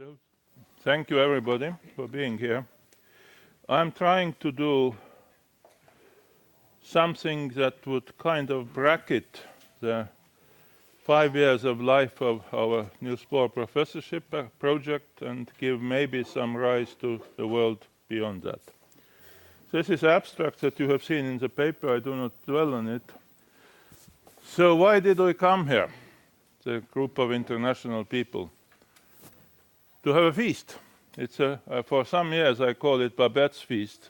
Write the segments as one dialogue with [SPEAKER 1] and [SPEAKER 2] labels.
[SPEAKER 1] So, thank you everybody for being here. I'm trying to do something that would kind of bracket the 5 years of life of our Niels Bohr professorship project and give maybe some rise to the world beyond that. This is abstract that you have seen in the paper. I do not dwell on it. So why did we come here, the group of international people? To have a feast. It's for some years I call it Babette's feast,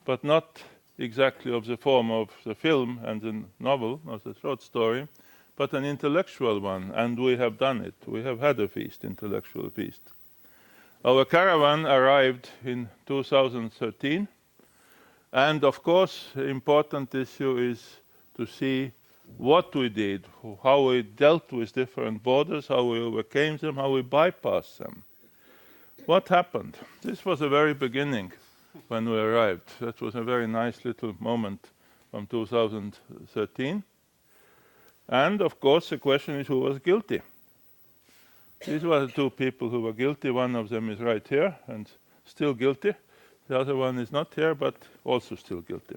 [SPEAKER 1] but not exactly of the form of the film and the novel, or the short story, but an intellectual one, and we have done it. We have had a feast, intellectual feast. Our caravan arrived in 2013, and of course the important issue is to see what we did, how we dealt with different borders, how we overcame them, how we bypassed them. What happened? This was the very beginning when we arrived. That was a very nice little moment from 2013. And of course the question is who was guilty. These were the two people who were guilty. One of them is right here and still guilty. The other one is not here but also still guilty.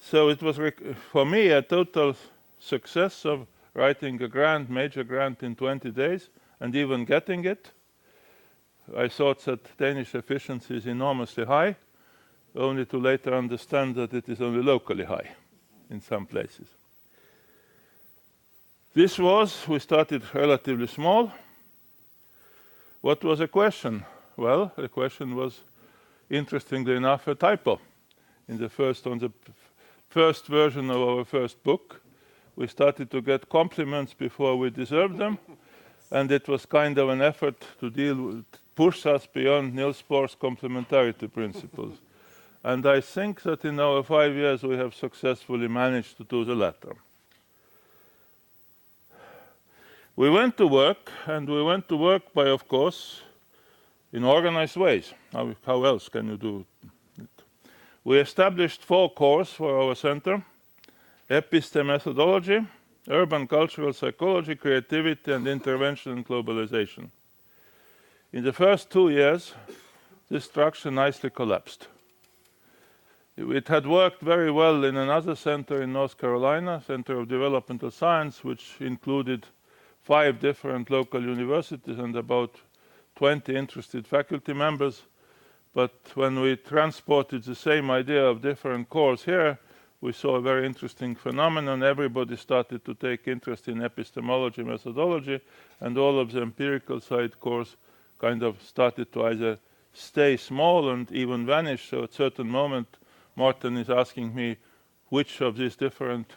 [SPEAKER 1] So it was for me a total success of writing a grant, major grant in 20 days and even getting it. I thought that Danish efficiency is enormously high, only to later understand that it is only locally high in some places. We started relatively small. What was the question? Well, the question was, interestingly enough, a typo. On the first version of our first book, we started to get compliments before we deserved them, and it was kind of an effort to push us beyond Niels Bohr's complementarity principles. And I think that in our 5 years we have successfully managed to do the latter. We went to work, and we went to work by, of course, in organized ways. How else can you do it? We established 4 cores for our center: epistemology, urban cultural psychology, creativity, and intervention and globalization. In the first 2 years, this structure nicely collapsed. It had worked very well in another center in North Carolina, Center of Developmental Science, which included 5 different local universities and about 20 interested faculty members. But when we transported the same idea of different cores here, we saw a very interesting phenomenon. Everybody started to take interest in epistemology, methodology, and all of the empirical side cores kind of started to either stay small and even vanish. So at a certain moment, Martin is asking me which of these different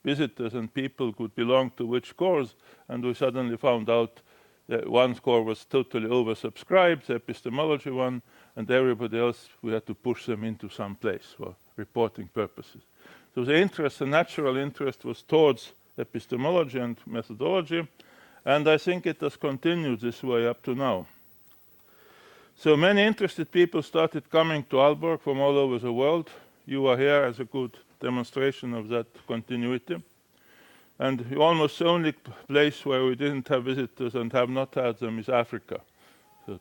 [SPEAKER 1] visitors and people could belong to which cores, and we suddenly found out that one core was totally oversubscribed, the epistemology one, and everybody else, we had to push them into some place for reporting purposes. So the natural interest was towards epistemology and methodology, and I think it has continued this way up to now. So many interested people started coming to Aalborg from all over the world. You are here as a good demonstration of that continuity. And almost the only place where we didn't have visitors and have not had them is Africa. So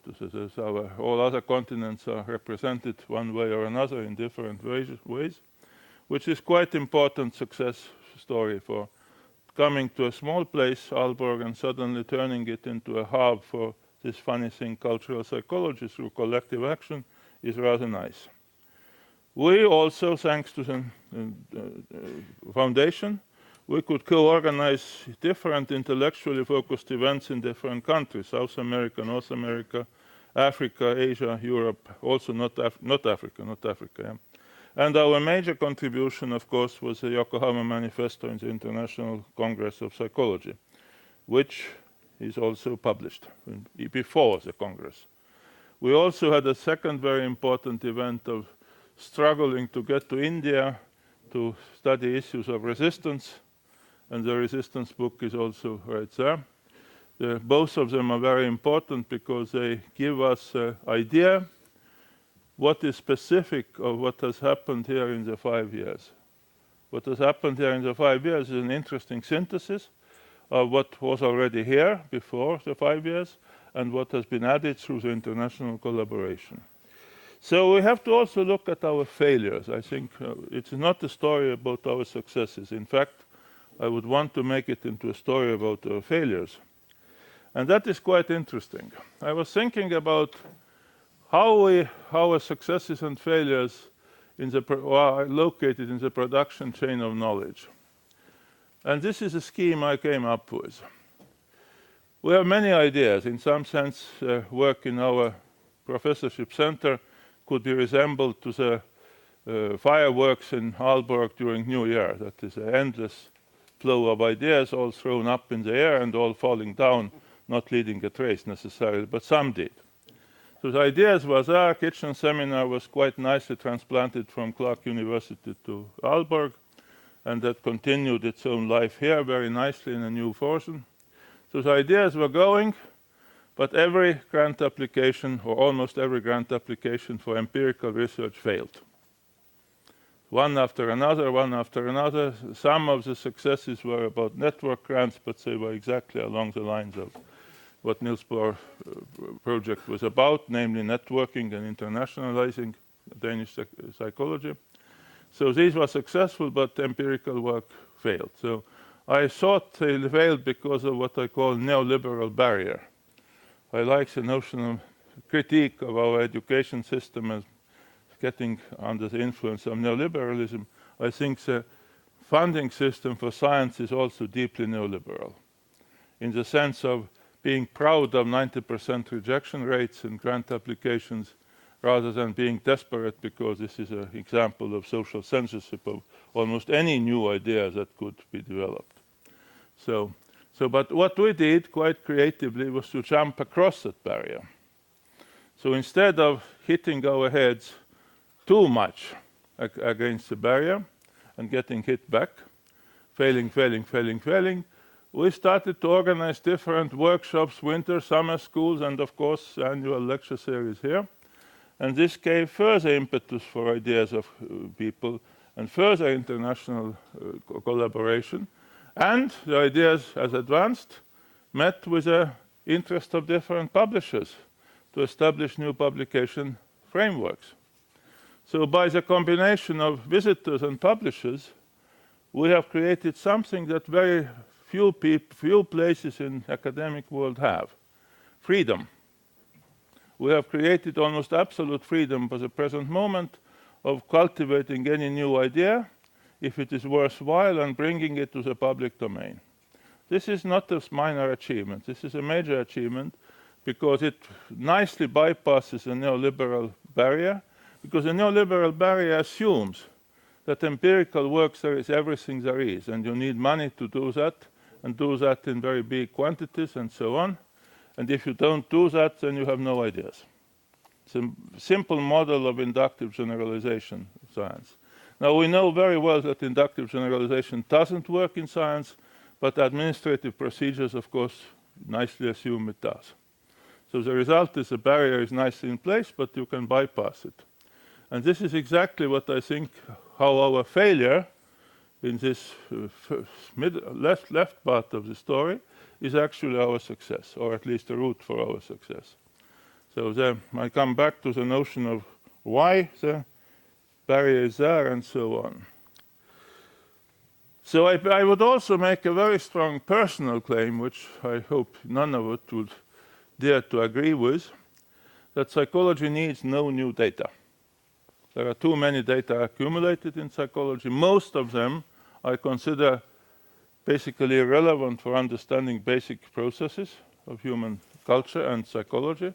[SPEAKER 1] all other continents are represented one way or another in different ways, which is quite important success story for coming to a small place, Aalborg, and suddenly turning it into a hub for this funny thing, cultural psychology through collective action, is rather nice. We also, thanks to the foundation, we could co-organize different intellectually focused events in different countries: South America, North America, Africa, Asia, Europe, also not Africa. Yeah. And our major contribution, of course, was the Yokohama Manifesto in the International Congress of Psychology, which is also published before the Congress. We also had a second very important event of struggling to get to India to study issues of resistance, and the resistance book is also right there. Both of them are very important because they give us an idea what is specific of what has happened here in the 5 years. What has happened here in the 5 years is an interesting synthesis of what was already here before the 5 years and what has been added through the international collaboration. So we have to also look at our failures. I think it's not a story about our successes. In fact, I would want to make it into a story about our failures. And that is quite interesting. I was thinking about how our successes and failures are located in the production chain of knowledge. And this is a scheme I came up with. We have many ideas. In some sense, work in our professorship center could be resembled to the fireworks in Aalborg during New Year. That is an endless flow of ideas all thrown up in the air and all falling down, not leading a trace necessarily, but some did. So the ideas was there. Kitchen Seminar was quite nicely transplanted from Clark University to Aalborg, and that continued its own life here very nicely in a new version. So the ideas were going, but every grant application, or almost every grant application for empirical research failed. One after another, one after another. Some of the successes were about network grants, but they were exactly along the lines of what Niels Bohr project was about, namely networking and internationalizing Danish psychology. So these were successful, but empirical work failed. So I thought they failed because of what I call neoliberal barrier. I like the notion of critique of our education system as getting under the influence of neoliberalism. I think the funding system for science is also deeply neoliberal, in the sense of being proud of 90% rejection rates in grant applications, rather than being desperate because this is an example of social censorship of almost any new idea that could be developed. But what we did quite creatively was to jump across that barrier. So instead of hitting our heads too much against the barrier and getting hit back, failing, we started to organize different workshops, winter, summer schools, and of course the annual lecture series here. And this gave further impetus for ideas of people and further international collaboration. And the ideas, as advanced, met with the interest of different publishers to establish new publication frameworks. So by the combination of visitors and publishers, we have created something that very few places in academic world have: freedom. We have created almost absolute freedom for the present moment of cultivating any new idea, if it is worthwhile, and bringing it to the public domain. This is not a minor achievement. This is a major achievement because it nicely bypasses the neoliberal barrier, because the neoliberal barrier assumes that empirical work there is everything there is, and you need money to do that, and do that in very big quantities and so on. And if you don't do that, then you have no ideas. It's a simple model of inductive generalization of science. Now, we know very well that inductive generalization doesn't work in science, but administrative procedures, of course, nicely assume it does. So the result is the barrier is nicely in place, but you can bypass it. And this is exactly what I think how our failure in this left part of the story is actually our success, or at least the route for our success. So I come back to the notion of why the barrier is there and so on. So I would also make a very strong personal claim, which I hope none of us would dare to agree with, that psychology needs no new data. There are too many data accumulated in psychology. Most of them I consider basically irrelevant for understanding basic processes of human culture and psychology.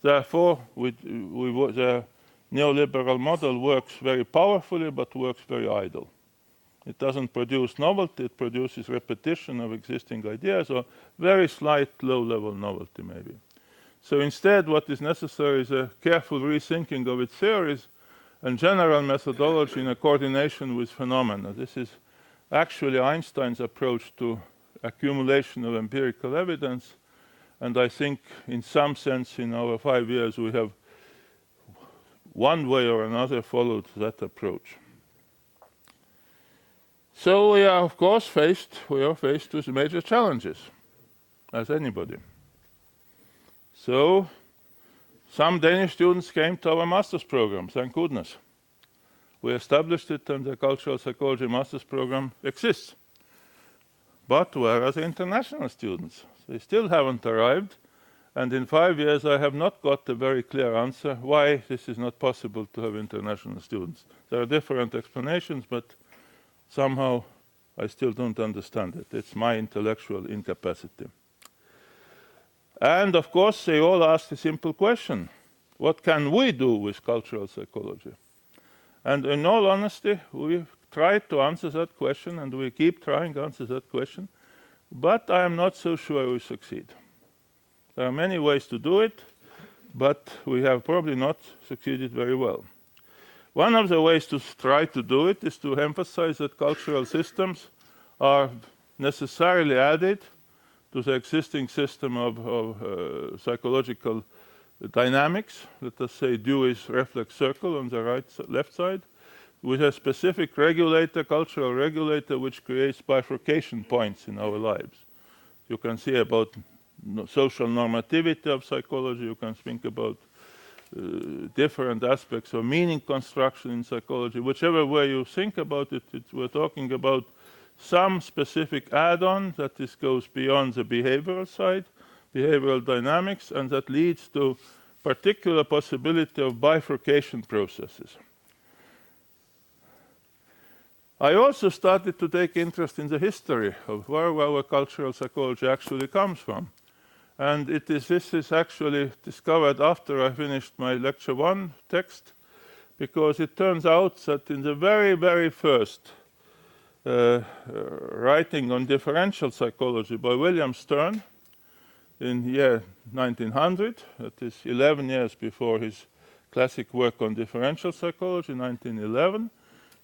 [SPEAKER 1] Therefore, the neoliberal model works very powerfully, but works very idle. It doesn't produce novelty, it produces repetition of existing ideas, or very slight low-level novelty maybe. So instead, what is necessary is a careful rethinking of its theories and general methodology in a coordination with phenomena. This is actually Einstein's approach to accumulation of empirical evidence, and I think in some sense in our 5 years we have one way or another followed that approach. So we are, of course, faced with major challenges, as anybody. So some Danish students came to our master's program, thank goodness. We established it, and the cultural psychology master's program exists. But where are the international students? They still haven't arrived, and in 5 years I have not got a very clear answer why this is not possible to have international students. There are different explanations, but somehow I still don't understand it. It's my intellectual incapacity. And of course, they all ask a simple question: what can we do with cultural psychology? And in all honesty, we tried to answer that question, and we keep trying to answer that question, but I am not so sure we succeed. There are many ways to do it, but we have probably not succeeded very well. One of the ways to try to do it is to emphasize that cultural systems are necessarily added to the existing system of psychological dynamics. Let us say Dewey's reflex circle on the left side, with a specific regulator, cultural regulator, which creates bifurcation points in our lives. You can see about social normativity of psychology. You can think about different aspects of meaning construction in psychology. Whichever way you think about it, we're talking about some specific add-on that goes beyond the behavioral side, behavioral dynamics, and that leads to particular possibility of bifurcation processes. I also started to take interest in the history of where our cultural psychology actually comes from. And this is actually discovered after I finished my Lecture1 text, because it turns out that in the very, very first writing on differential psychology by William Stern in the year 1900, that is 11 years before his classic work on differential psychology, 1911,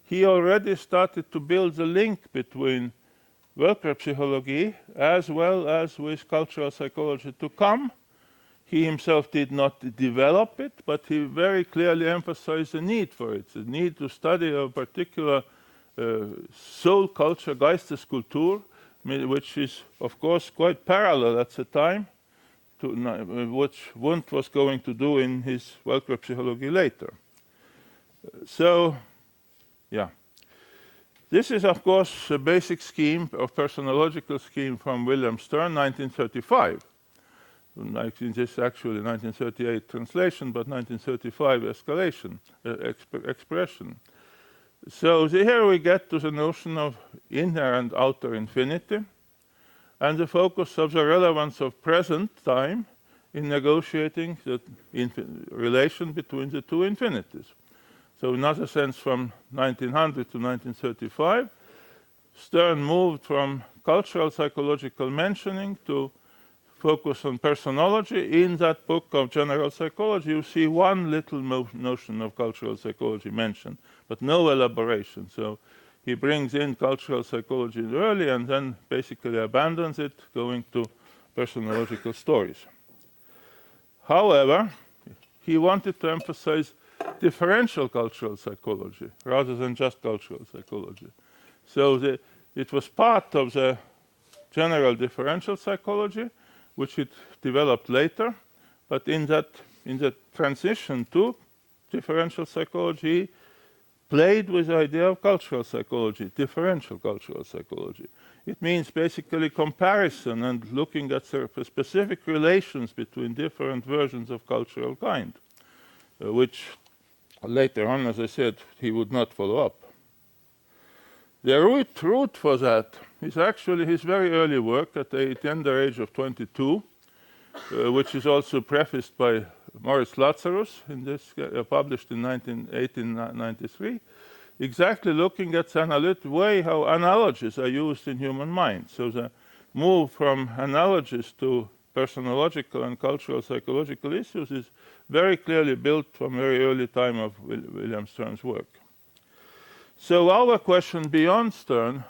[SPEAKER 1] he already started to build the link between Psychologie as well as with cultural psychology to come. He himself did not develop it, but he very clearly emphasized the need for it, the need to study a particular soul culture, Geisteskultur, which is, of course, quite parallel at the time to what Wundt was going to do in his Psychologie later. So, yeah. This is, of course, a basic scheme of personological scheme from William Stern, 1935. This is actually 1938 translation, but 1935 escalation, expression. So here we get to the notion of inner and outer infinity, and the focus of the relevance of present time in negotiating the relation between the two infinities. So in other sense, from 1900 to 1935, Stern moved from cultural psychological mentioning to focus on personology. In that book of general psychology, you see one little notion of cultural psychology mentioned, but no elaboration. So he brings in cultural psychology early and then basically abandons it, going to personological stories. However, he wanted to emphasize differential cultural psychology rather than just cultural psychology. So it was part of the general differential psychology, which it developed later, but in the transition to differential psychology, played with the idea of cultural psychology, differential cultural psychology. It means basically comparison and looking at specific relations between different versions of cultural kind, which later on, as I said, he would not follow up. The root for that is actually his very early work at the tender age of 22, which is also prefaced by Maurice Lazarus, in this published in 1893, exactly looking at the way how analogies are used in human mind. So the move from analogies to personological and cultural psychological issues is very clearly built from very early time of William Stern's work. So our question beyond Stern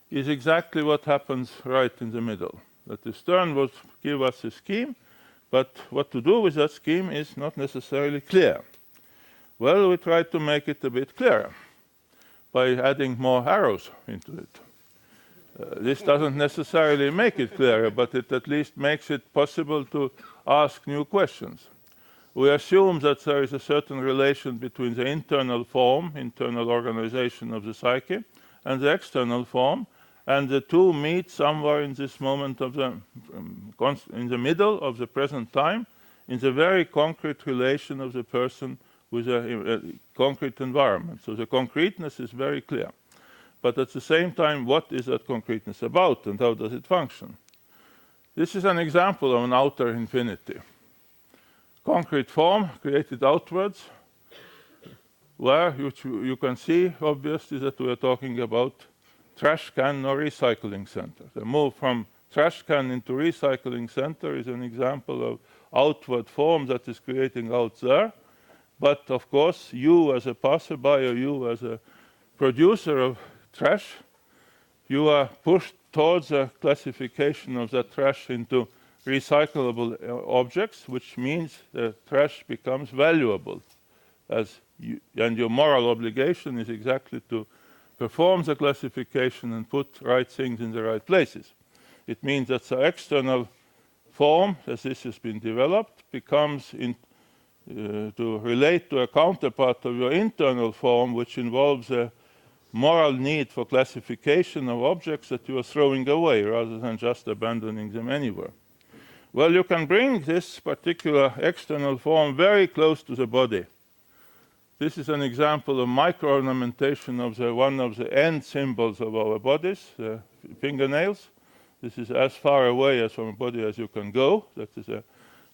[SPEAKER 1] is exactly what happens right in the middle. That the Stern would give us a scheme, but what to do with that scheme is not necessarily clear. Well, we try to make it a bit clearer. by adding more arrows into it. This doesn't necessarily make it clearer, but it at least makes it possible to ask new questions. We assume that there is a certain relation between the internal form, internal organization of the psyche, and the external form, and the two meet somewhere in this moment of the, in the middle of the present time, in the very concrete relation of the person with a concrete environment. So the concreteness is very clear. But at the same time, what is that concreteness about and how does it function? This is an example of an outer infinity. Concrete form created outwards, where you can see obviously that we are talking about trash can or recycling center. The move from trash can into recycling center is an example of outward form that is creating out there. But of course, you as a passerby or you as a producer of trash, you are pushed towards a classification of that trash into recyclable objects, which means the trash becomes valuable. And your moral obligation is exactly to perform the classification and put right things in the right places. It means that the external form, as this has been developed, becomes to relate to a counterpart of your internal form, which involves a moral need for classification of objects that you are throwing away rather than just abandoning them anywhere. Well, you can bring this particular external form very close to the body. This is an example of micro-ornamentation of one of the end symbols of our bodies, the fingernails. This is as far away as from a body as you can go. That is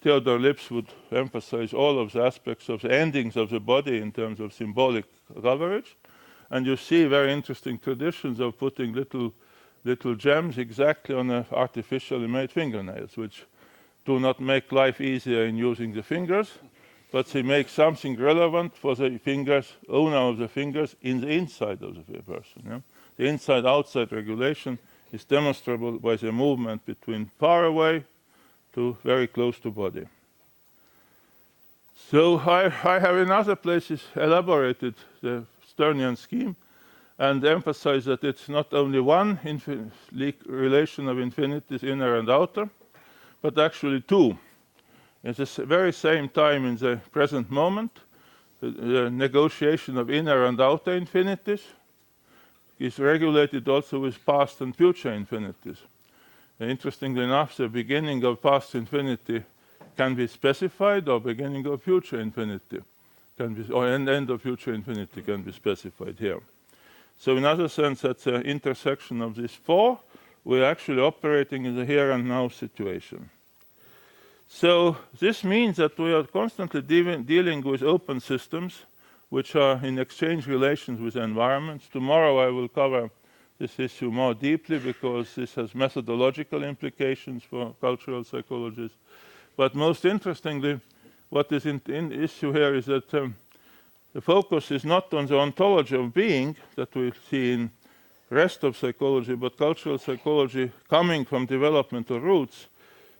[SPEAKER 1] Theodor Lipps would emphasize all of the aspects of the endings of the body in terms of symbolic coverage. And you see very interesting traditions of putting little gems exactly on artificially made fingernails, which do not make life easier in using the fingers, but they make something relevant for the fingers, owner of the fingers, in the inside of the person. Yeah? The inside-outside regulation is demonstrable by the movement between far away to very close to body. So I have in other places elaborated the Sternian scheme and emphasized that it's not only one relation of infinities, inner and outer, but actually two. At the very same time in the present moment, the negotiation of inner and outer infinities is regulated also with past and future infinities. Interestingly enough, the beginning of past infinity can be specified, or beginning of future infinity can be, or end of future infinity can be specified here. So in other sense, at the intersection of these four, we're actually operating in the here and now situation. So this means that we are constantly dealing with open systems which are in exchange relations with environments. Tomorrow I will cover this issue more deeply because this has methodological implications for cultural psychologists. But most interestingly, what is in issue here is that the focus is not on the ontology of being that we see in rest of psychology, but cultural psychology, coming from developmental roots,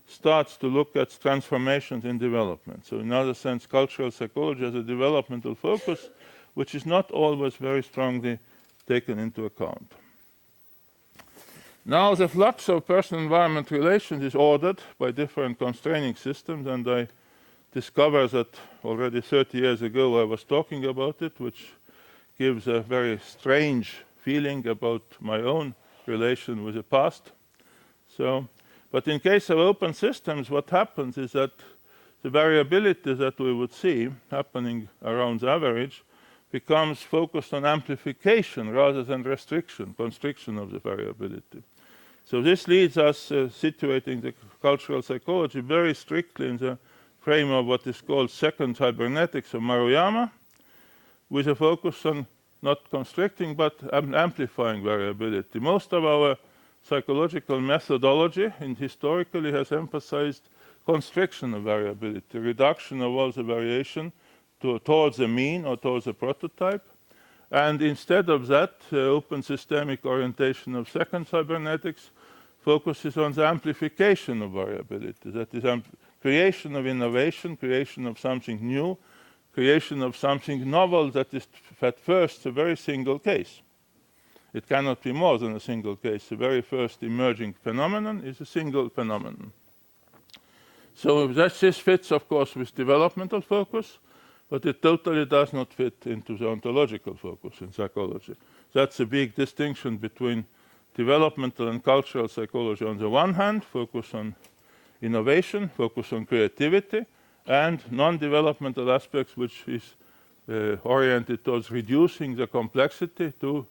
[SPEAKER 1] starts to look at transformations in development. So in other sense, cultural psychology has a developmental focus, which is not always very strongly taken into account. Now the flux of person-environment relations is ordered by different constraining systems, and I discovered that already 30 years ago I was talking about it, which gives a very strange feeling about my own relation with the past. But in case of open systems, what happens is that the variability that we would see happening around the average becomes focused on amplification rather than constriction of the variability. So this leads us situating the cultural psychology very strictly in the frame of what is called second cybernetics of Maruyama, with a focus on not constricting but amplifying variability. Most of our psychological methodology historically has emphasized constriction of variability, reduction of all the variation towards a mean or towards a prototype. And instead of that, open systemic orientation of second cybernetics focuses on the amplification of variability. That is, creation of innovation, creation of something new, creation of something novel that is at first a very single case. It cannot be more than a single case. The very first emerging phenomenon is a single phenomenon. So this fits, of course, with developmental focus, but it totally does not fit into the ontological focus in psychology. That's a big distinction between developmental and cultural psychology on the one hand, focus on innovation, focus on creativity, and non-developmental aspects, which is oriented towards reducing the complexity to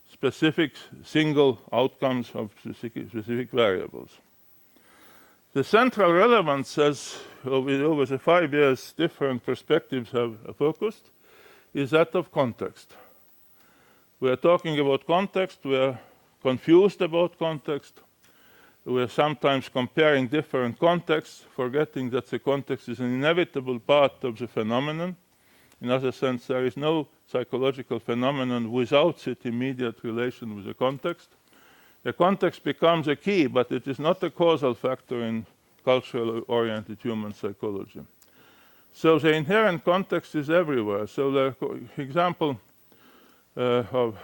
[SPEAKER 1] specific single outcomes of specific variables. The central relevance, as over the 5 years different perspectives have focused, is that of context. We are talking about context, we are confused about context, we are sometimes comparing different contexts, forgetting that the context is an inevitable part of the phenomenon. In other sense, there is no psychological phenomenon without its immediate relation with the context. The context becomes a key, but it is not a causal factor in cultural-oriented human psychology. So the inherent context is everywhere. So the example of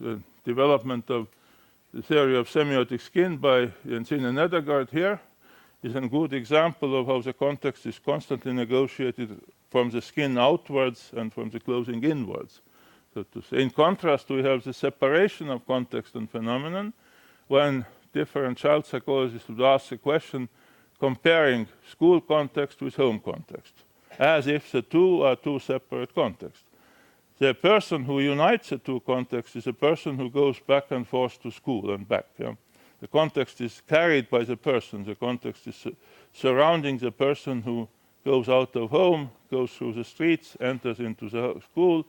[SPEAKER 1] the development of the theory of semiotic skin by Jensine Nedergaard here is a good example of how the context is constantly negotiated from the skin outwards and from the clothing inwards. So to say, in contrast, we have the separation of context and phenomenon when different child psychologists would ask the question comparing school context with home context, as if the two are two separate contexts. The person who unites the two contexts is a person who goes back and forth to school and back. Yeah? The context is carried by the person. The context is surrounding the person who goes out of home, goes through the streets, enters into the school,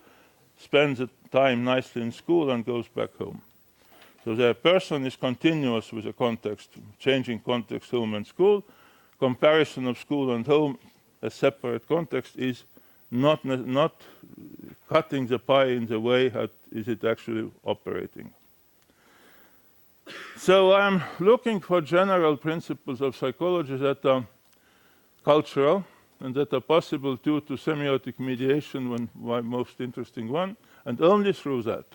[SPEAKER 1] spends the time nicely in school, and goes back home. So the person is continuous with the context, changing context, home and school. Comparison of school and home as separate context is not cutting the pie in the way how is it actually operating. So I'm looking for general principles of psychology that are cultural and that are possible due to semiotic mediation, one my most interesting one, and only through that.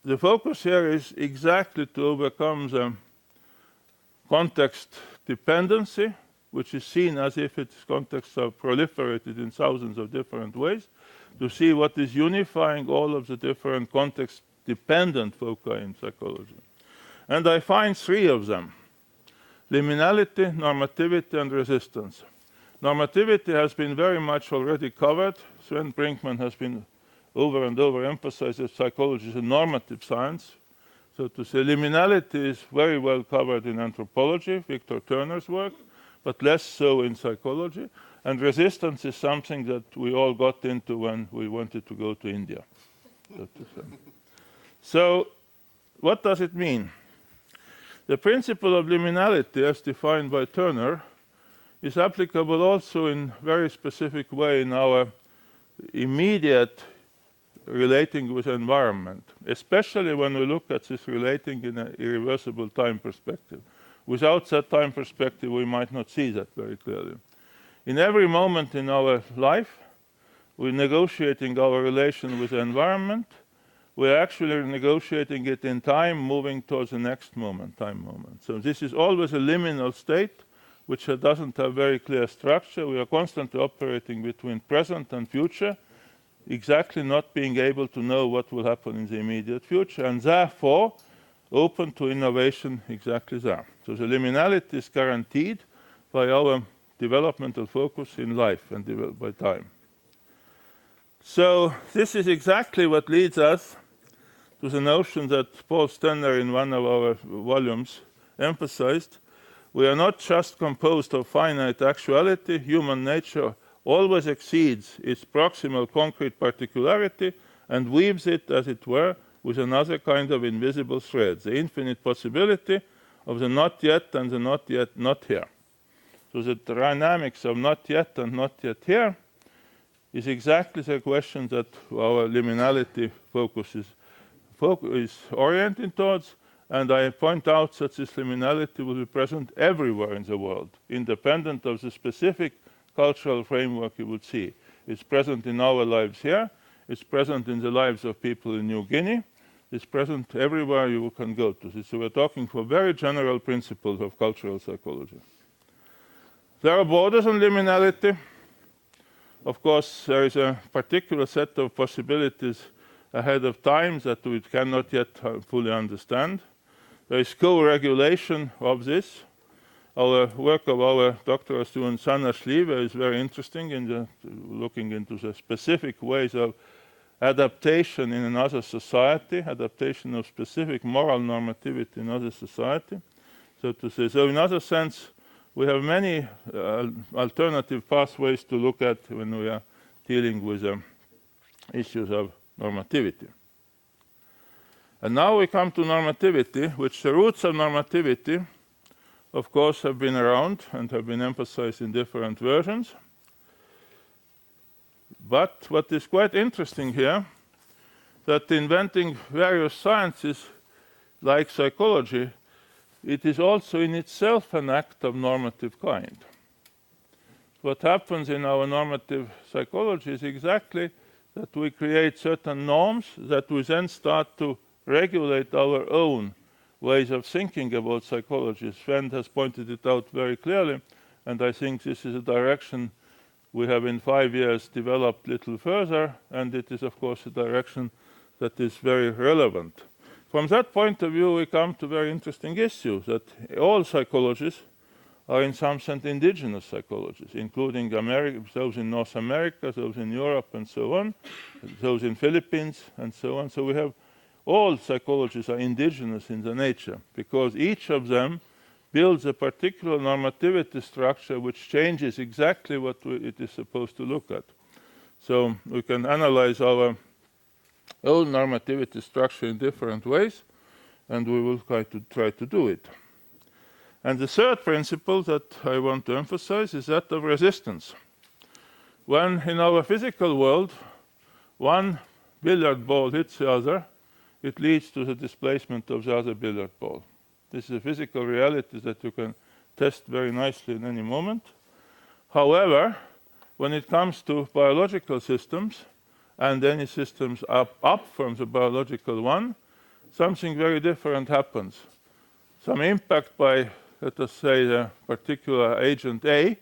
[SPEAKER 1] The focus here is exactly to overcome the context dependency, which is seen as if its contexts are proliferated in thousands of different ways, to see what is unifying all of the different context-dependent foci in psychology. And I find 3 of them: liminality, normativity, and resistance. Normativity has been very much already covered. Sven Brinkmann has been over and over emphasized that psychology is a normative science. So to say, liminality is very well covered in anthropology, Victor Turner's work, but less so in psychology. And resistance is something that we all got into when we wanted to go to India. So what does it mean? The principle of liminality, as defined by Turner, is applicable also in very specific way in our immediate relating with environment, especially when we look at this relating in an irreversible time perspective. Without that time perspective, we might not see that very clearly. In every moment in our life, we're negotiating our relation with the environment. We're actually negotiating it in time, moving towards the next moment, time moment. So this is always a liminal state, which doesn't have very clear structure. We are constantly operating between present and future, exactly not being able to know what will happen in the immediate future, and therefore open to innovation exactly there. So the liminality is guaranteed by our developmental focus in life and by time. So this is exactly what leads us to the notion that Paul Stenner in one of our volumes emphasized. We are not just composed of finite actuality. Human nature always exceeds its proximal concrete particularity and weaves it, as it were, with another kind of invisible thread, the infinite possibility of the not yet and the not yet not here. So the dynamics of not yet and not yet here is exactly the question that our liminality focus is oriented towards, and I point out that this liminality will be present everywhere in the world, independent of the specific cultural framework you would see. It's present in our lives here, It's present in the lives of people in New Guinea. It's present everywhere you can go to. So we're talking for very general principles of cultural psychology. There are borders on liminality. Of course, there is a particular set of possibilities ahead of time that we cannot yet fully understand. There is co-regulation of this. Our work of our doctoral student Sanna Schlieve is very interesting in looking into the specific ways of adaptation in another society, adaptation of specific moral normativity in another society, so to say. So in other sense, we have many alternative pathways to look at when we are dealing with issues of normativity. And now we come to normativity, which the roots of normativity, of course, have been around and have been emphasized in different versions. But what is quite interesting here, that inventing various sciences like psychology, it is also in itself an act of normative kind. What happens in our normative psychology is exactly that we create certain norms that we then start to regulate our own ways of thinking about psychology. Sven has pointed it out very clearly, and I think this is a direction we have in 5 years developed a little further, and it is of course a direction that is very relevant. From that point of view, we come to very interesting issues, that all psychologies are in some sense indigenous psychologies, including those in North America, those in Europe, and so on, those in Philippines, and so on. So we have all psychologies are indigenous in their nature, because each of them builds a particular normativity structure which changes exactly what it is supposed to look at. So we can analyze our own normativity structure in different ways, and we will try to do it. And the third principle that I want to emphasize is that of resistance. When in our physical world one billiard ball hits the other, it leads to the displacement of the other billiard ball. This is a physical reality that you can test very nicely in any moment. However, when it comes to biological systems, and any systems up from the biological one, something very different happens. Some impact by, let us say, the particular agent A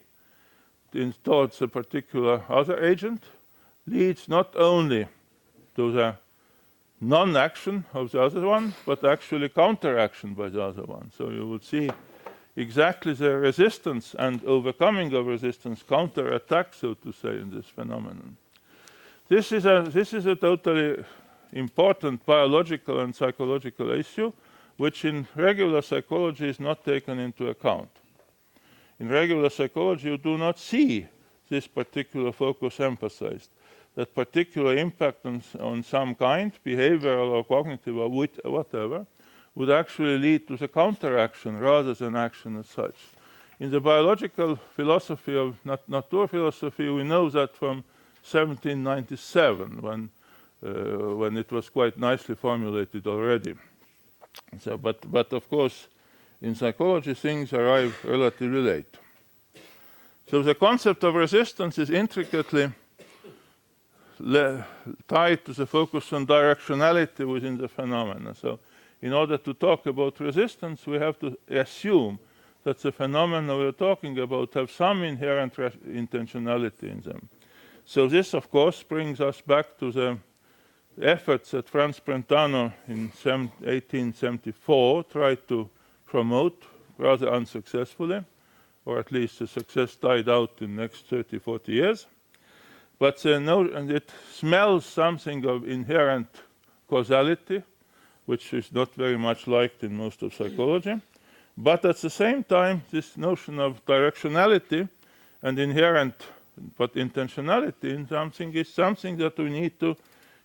[SPEAKER 1] towards a particular other agent leads not only to the non-action of the other one, but actually counteraction by the other one. So you will see exactly the resistance and overcoming of resistance, counterattack, so to say, in this phenomenon. This is a totally important biological and psychological issue, which in regular psychology is not taken into account. In regular psychology, you do not see this particular focus emphasized. That particular impact on some kind, behavioral or cognitive or whatever, would actually lead to the counteraction rather than action as such. In the biological philosophy of naturphilosophy, we know that from 1797, when it was quite nicely formulated already. So, but of course, in psychology, things arrive relatively late. So the concept of resistance is intricately tied to the focus on directionality within the phenomena. So in order to talk about resistance, we have to assume that the phenomena we're talking about have some inherent intentionality in them. So this, of course, brings us back to the efforts that Franz Brentano in 1874 tried to promote, rather unsuccessfully, or at least the success died out in the next 30, 40 years. But and it smells something of inherent causality, which is not very much liked in most of psychology. But at the same time, this notion of directionality and inherent but intentionality in something is something that we need to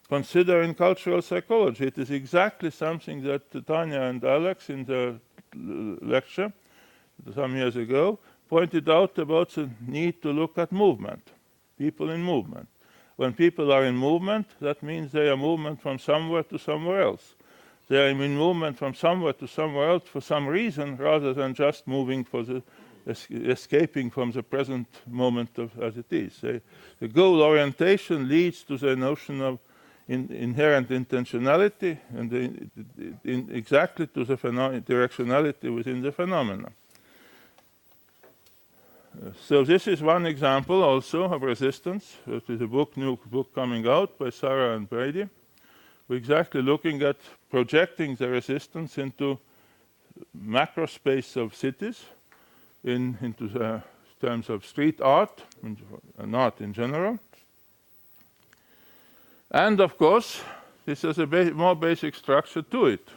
[SPEAKER 1] consider in cultural psychology. It is exactly something that Tanya and Alex in the lecture some years ago pointed out about the need to look at movement, people in movement. When people are in movement, that means they are movement from somewhere to somewhere else. They are in movement from somewhere to somewhere else for some reason, rather than just moving for the escaping from the present moment as it is. The goal orientation leads to the notion of inherent intentionality and exactly to the directionality within the phenomena. So this is one example also of resistance. It is a new book coming out by Sarah and Brady. We're exactly looking at projecting the resistance into macro space of cities, into the terms of street art and art in general. And of course, this has a more basic structure to it.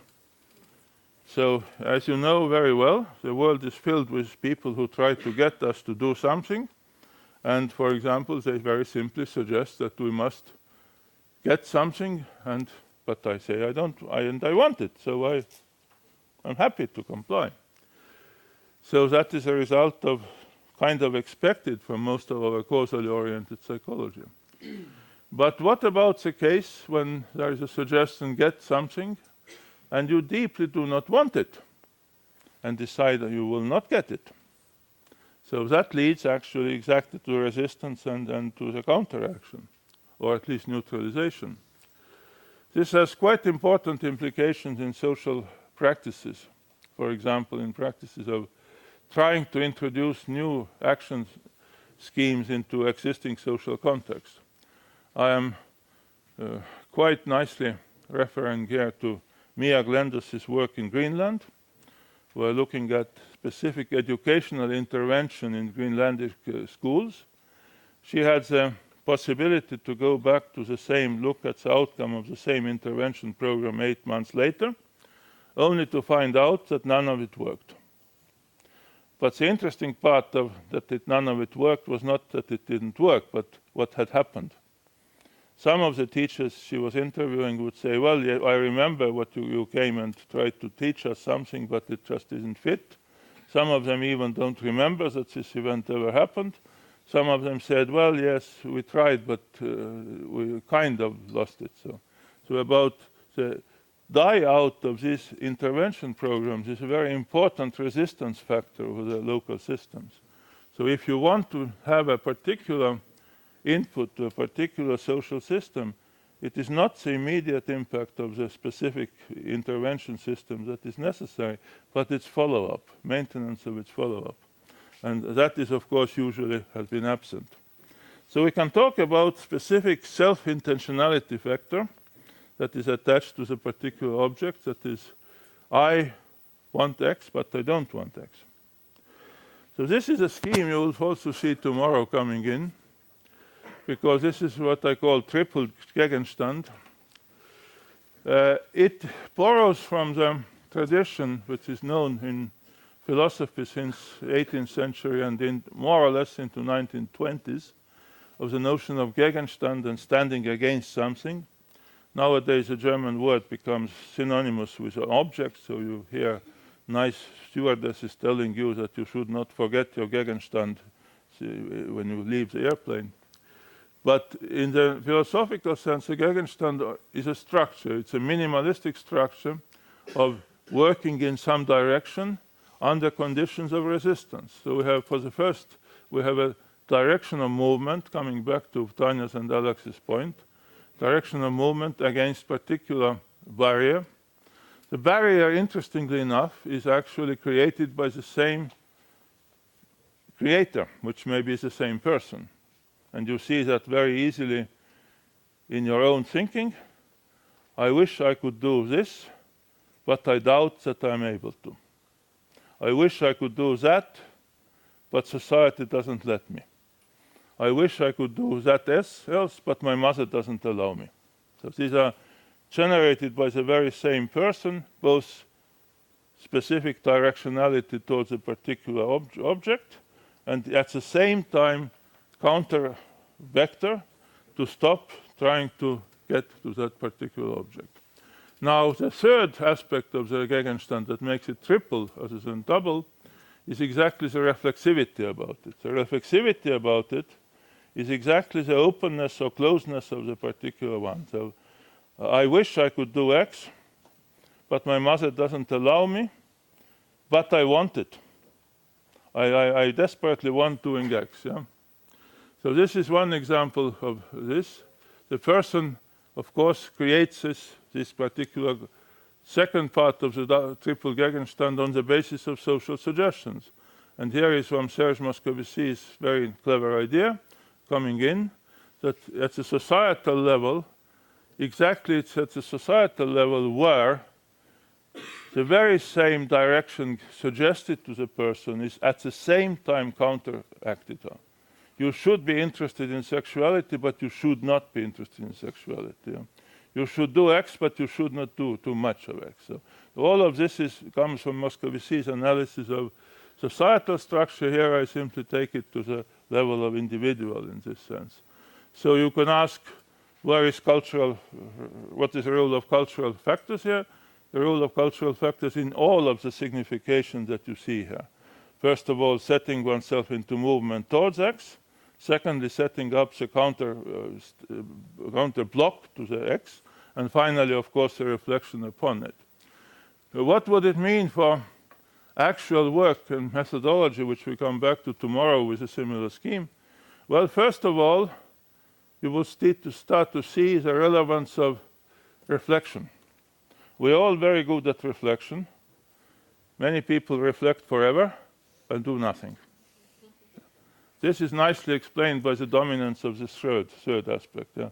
[SPEAKER 1] So, as you know very well, the world is filled with people who try to get us to do something. And for example, they very simply suggest that we must get something, but I say I want it, so I'm happy to comply. So that is a result of kind of expected from most of our causally oriented psychology. But what about the case when there is a suggestion, get something, and you deeply do not want it, and decide that you will not get it? So that leads actually exactly to resistance and to the counteraction, or at least neutralization. This has quite important implications in social practices. For example, in practices of trying to introduce new action schemes into existing social contexts. I am quite nicely referring here to Mia Glendus's work in Greenland. We're looking at specific educational intervention in Greenlandic schools. She had the possibility to go back to the same, look at the outcome of the same intervention program 8 months later, only to find out that none of it worked. But the interesting part of that none of it worked was not that it didn't work, but what had happened. Some of the teachers she was interviewing would say, well, yeah, I remember what you came and tried to teach us something, but it just didn't fit. Some of them even don't remember that this event ever happened. Some of them said, well, yes, we tried, but we kind of lost it. So about the die out of these intervention programs is a very important resistance factor with the local systems. So if you want to have a particular input to a particular social system, it is not the immediate impact of the specific intervention system that is necessary, but its follow-up, maintenance of its follow-up. And that is, of course, usually has been absent. So we can talk about specific self-intentionality factor that is attached to the particular object, that is, I want X, but I don't want X. So this is a scheme you will also see tomorrow coming in, because this is what I call triple Gegenstand. It borrows from the tradition which is known in philosophy since the 18th century and more or less into 1920s, of the notion of Gegenstand and standing against something. Nowadays, a German word becomes synonymous with an object, so you hear nice stewardesses telling you that you should not forget your Gegenstand when you leave the airplane. But in the philosophical sense, a Gegenstand is a structure. It's a minimalistic structure of working in some direction under conditions of resistance. So we have, for the first, we have a direction of movement, coming back to Tanya's and Alex's point, direction of movement against particular barrier. The barrier, interestingly enough, is actually created by the same creator, which maybe is the same person. And you see that very easily in your own thinking. I wish I could do this, but I doubt that I'm able to. I wish I could do that, but society doesn't let me. I wish I could do that else, but my mother doesn't allow me. So these are generated by the very same person, both specific directionality towards a particular object, and at the same time counter vector to stop trying to get to that particular object. Now, the third aspect of the Gegenstand that makes it triple rather than double is exactly the reflexivity about it. The reflexivity about it is exactly the openness or closeness of the particular one. So I wish I could do X, but my mother doesn't allow me, but I want it. I desperately want doing X. Yeah? So this is one example of this. The person of course, creates this particular second part of the triple Gegenstand on the basis of social suggestions. And here is from Serge Moscovici's very clever idea coming in, that at the societal level, exactly it's at the societal level where the very same direction suggested to the person is at the same time counteracted on. You should be interested in sexuality, but you should not be interested in sexuality. You should do X, but you should not do too much of X. So all of this comes from Moscovici's analysis of societal structure. Here I simply take it to the level of individual in this sense. So you can ask, what is the role of cultural factors here? The role of cultural factors in all of the significations that you see here. First of all, setting oneself into movement towards X. Secondly, setting up the counter block to the X. And finally, of course, a reflection upon it. What would it mean for actual work and methodology, which we come back to tomorrow with a similar scheme? Well, first of all, you will start to see the relevance of reflection. We're all very good at reflection. Many people reflect forever and do nothing. This is nicely explained by the dominance of this third aspect. Yeah.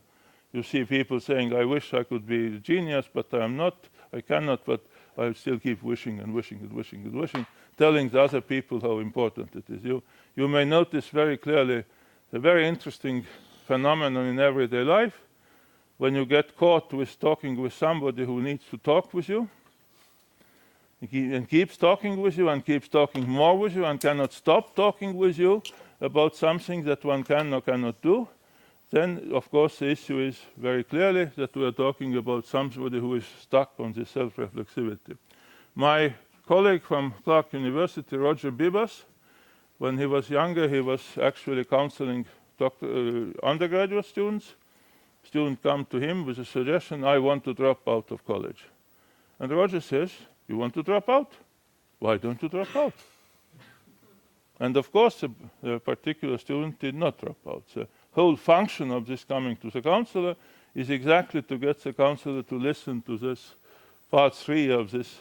[SPEAKER 1] You see people saying, I wish I could be a genius, but I am not, I cannot, but I still keep wishing and wishing and wishing and wishing, telling the other people how important it is. You may notice very clearly a very interesting phenomenon in everyday life. When you get caught with talking with somebody who needs to talk with you, and keeps talking with you and keeps talking more with you and cannot stop talking with you about something that one can or cannot do, then, of course, the issue is very clearly that we are talking about somebody who is stuck on this self-reflexivity. My colleague from Clark University, Roger Bibas, when he was younger, he was actually counseling undergraduate students. Students come to him with a suggestion, I want to drop out of college. And Roger says, you want to drop out? Why don't you drop out? And of course, the particular student did not drop out. The whole function of this coming to the counselor is exactly to get the counselor to listen to this part 3 of this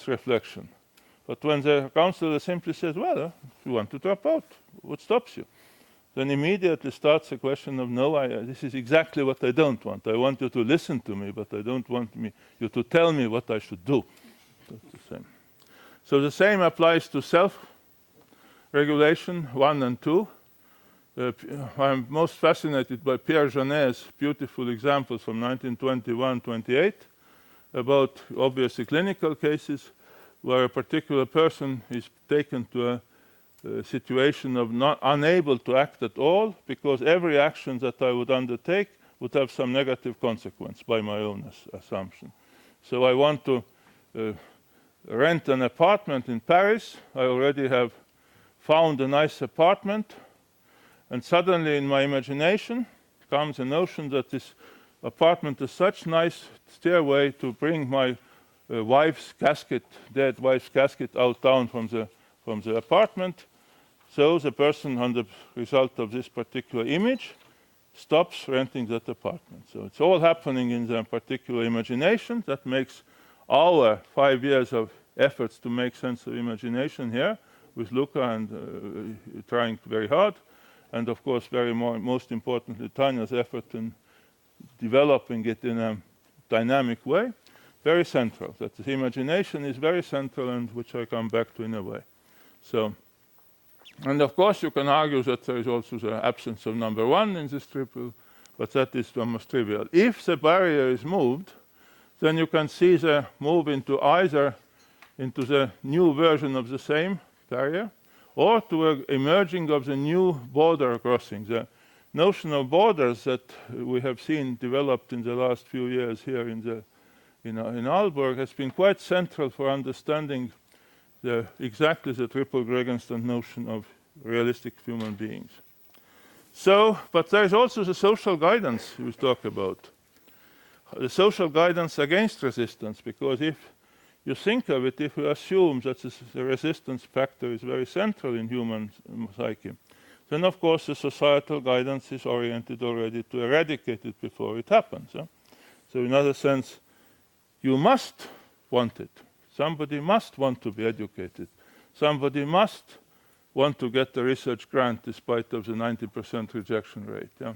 [SPEAKER 1] reflection. But when the counselor simply says, well, if you want to drop out, what stops you? Then immediately starts the question of, no, this is exactly what I don't want. I want you to listen to me, but I don't want you to tell me what I should do. That's the same. So the same applies to self-regulation 1 and 2. I'm most fascinated by Pierre Janet's beautiful examples from 1921-28 about obviously clinical cases where a particular person is taken to a situation of not unable to act at all because every action that I would undertake would have some negative consequence by my own assumption. So I want to rent an apartment in Paris. I already have found a nice apartment, and suddenly in my imagination comes a notion that this apartment is such nice stairway to bring my wife's casket, dead wife's casket, out down from the apartment. So the person, on the result of this particular image, stops renting that apartment. So it's all happening in the particular imagination. That makes our 5 years of efforts to make sense of imagination here with Luca and trying very hard. And of course, most importantly, Tanya's effort in developing it in a dynamic way, very central. That the imagination is very central, and which I come back to in a way. So, and of course, you can argue that there is also the absence of number 1 in this triple, but that is almost trivial. If the barrier is moved, then you can see the move into either into the new version of the same barrier, or to an emerging of the new border crossing. The notion of borders that we have seen developed in the last few years here in Aalborg has been quite central for understanding exactly the triple Gegenstand notion of realistic human beings. So, but there is also the social guidance we talk about. The social guidance against resistance, because if you think of it, if you assume that the resistance factor is very central in human psyche, then of course the societal guidance is oriented already to eradicate it before it happens. So in other sense, you must want it. Somebody must want to be educated. Somebody must want to get the research grant despite of the 90% rejection rate. Yeah?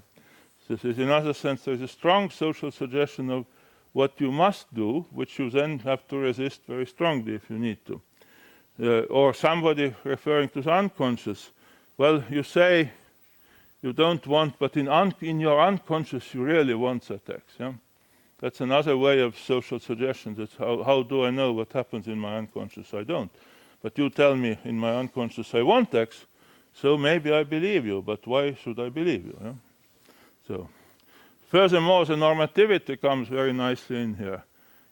[SPEAKER 1] So in other sense, there's a strong social suggestion of what you must do, which you then have to resist very strongly if you need to. Or somebody referring to the unconscious. Well, you say you don't want, but in your unconscious you really want that X. Yeah? That's another way of social suggestion. That's how do I know what happens in my unconscious? I don't. But you tell me in my unconscious I want X, so maybe I believe you, but why should I believe you? Yeah? So, furthermore, the normativity comes very nicely in here.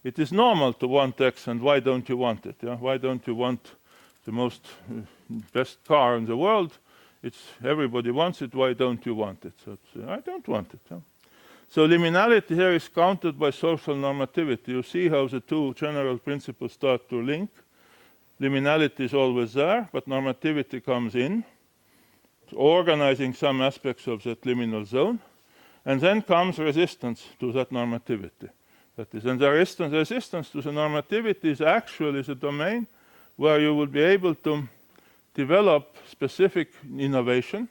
[SPEAKER 1] It is normal to want X, and why don't you want it? Yeah? Why don't you want the most best car in the world? Everybody wants it, why don't you want it? So I don't want it. Yeah? So liminality here is countered by social normativity. You see how the two general principles start to link. Liminality is always there, but normativity comes in, organizing some aspects of that liminal zone, and then comes resistance to that normativity. That is, and the resistance to the normativity is actually the domain where you will be able to develop specific innovation.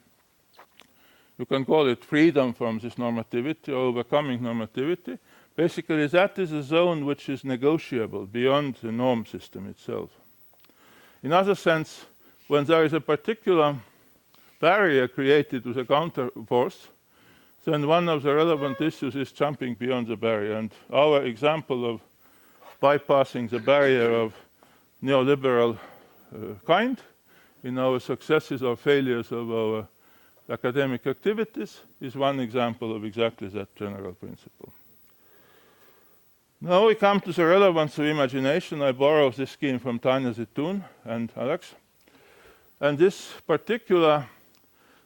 [SPEAKER 1] You can call it freedom from this normativity or overcoming normativity. Basically, that is a zone which is negotiable beyond the norm system itself. In other sense, when there is a particular barrier created with a counterforce, then one of the relevant issues is jumping beyond the barrier. And our example of bypassing the barrier of neoliberal kind in our successes or failures of our academic activities is one example of exactly that general principle. Now we come to the relevance of imagination. I borrow this scheme from Tanya Zitoun and Alex. And this particular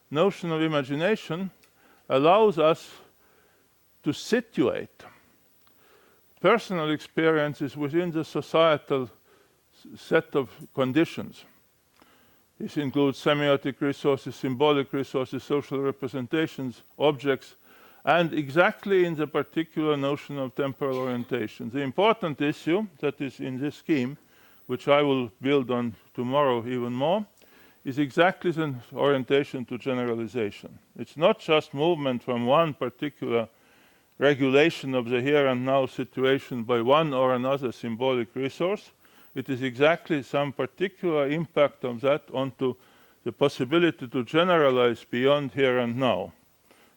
[SPEAKER 1] notion of imagination allows us to situate personal experiences within the societal set of conditions. This includes semiotic resources, symbolic resources, social representations, objects, and exactly in the particular notion of temporal orientation. The important issue that is in this scheme, which I will build on tomorrow even more, is exactly the orientation to generalization. It's not just movement from one particular regulation of the here and now situation by one or another symbolic resource. It is exactly some particular impact of that onto the possibility to generalize beyond here and now.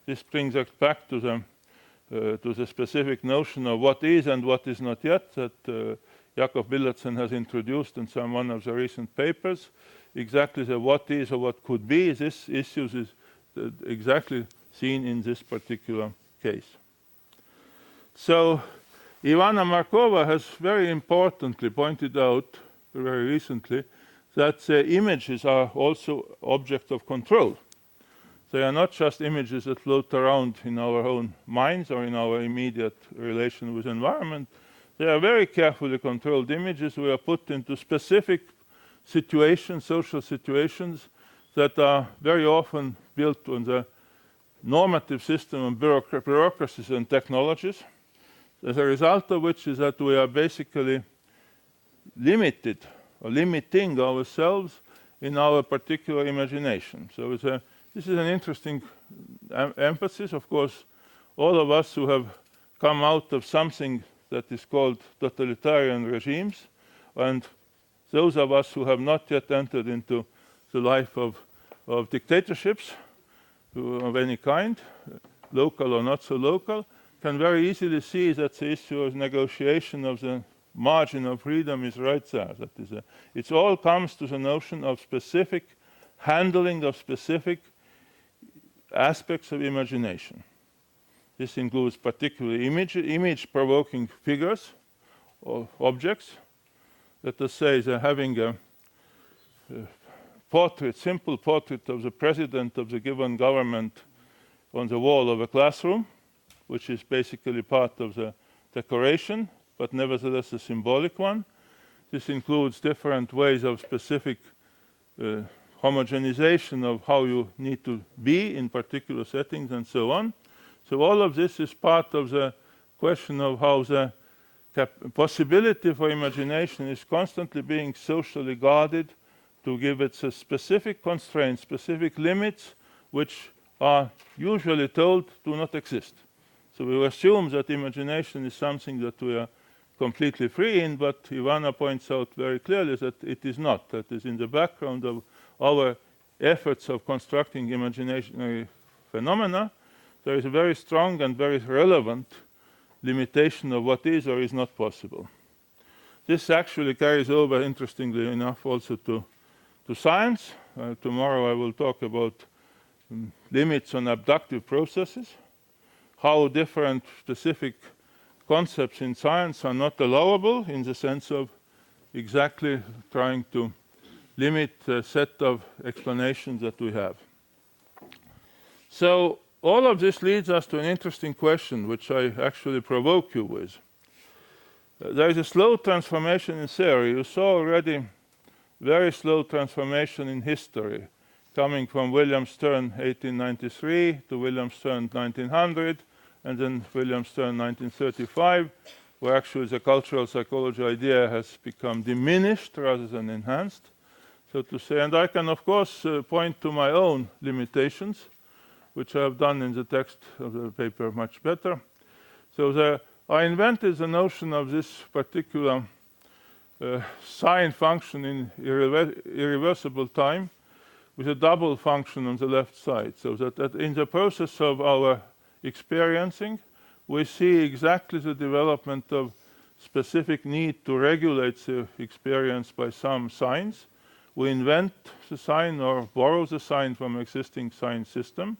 [SPEAKER 1] This brings us back to the specific notion of what is and what is not yet that Jakob Billertsen has introduced in one of the recent papers. Exactly the what is or what could be, this issue is exactly seen in this particular case. So Ivana Markova has very importantly pointed out very recently that the images are also object of control. They are not just images that float around in our own minds or in our immediate relation with environment. They are very carefully controlled images. We are put into specific situations, social situations, that are very often built on the normative system of bureaucracies and technologies, as a result of which is that we are basically limited or limiting ourselves in our particular imagination. So this is an interesting emphasis. Of course, all of us who have come out of something that is called totalitarian regimes, and those of us who have not yet entered into the life of dictatorships of any kind, local or not so local, can very easily see that the issue of negotiation of the margin of freedom is right there. That is, it all comes to the notion of specific handling of specific aspects of imagination. This includes particularly image-provoking figures or objects. Let us say they're having a simple portrait of the president of the given government on the wall of a classroom, which is basically part of the decoration, but nevertheless a symbolic one. This includes different ways of specific homogenization of how you need to be in particular settings and so on. So all of this is part of the question of how the possibility for imagination is constantly being socially guarded to give it a specific constraints, specific limits, which are usually told do not exist. So we assume that imagination is something that we are completely free in, but Ivana points out very clearly that it is not. That is in the background of our efforts of constructing imaginary phenomena. There is a very strong and very relevant limitation of what is or is not possible. This actually carries over, interestingly enough, also to science. Tomorrow I will talk about limits on abductive processes, how different specific concepts in science are not allowable in the sense of exactly trying to limit the set of explanations that we have. So all of this leads us to an interesting question, which I actually provoke you with. There is a slow transformation in theory. You saw already very slow transformation in history, coming from William Stern 1893 to William Stern 1900, and then William Stern 1935, where actually the cultural psychology idea has become diminished rather than enhanced, so to say. And I can, of course, point to my own limitations, which I have done in the text of the paper much better. So I invented the notion of this particular sine function in irreversible time with a double function on the left side, so that in the process of our experiencing, we see exactly the development of specific need to regulate the experience by some signs. We invent the sign or borrow the sign from existing sign system.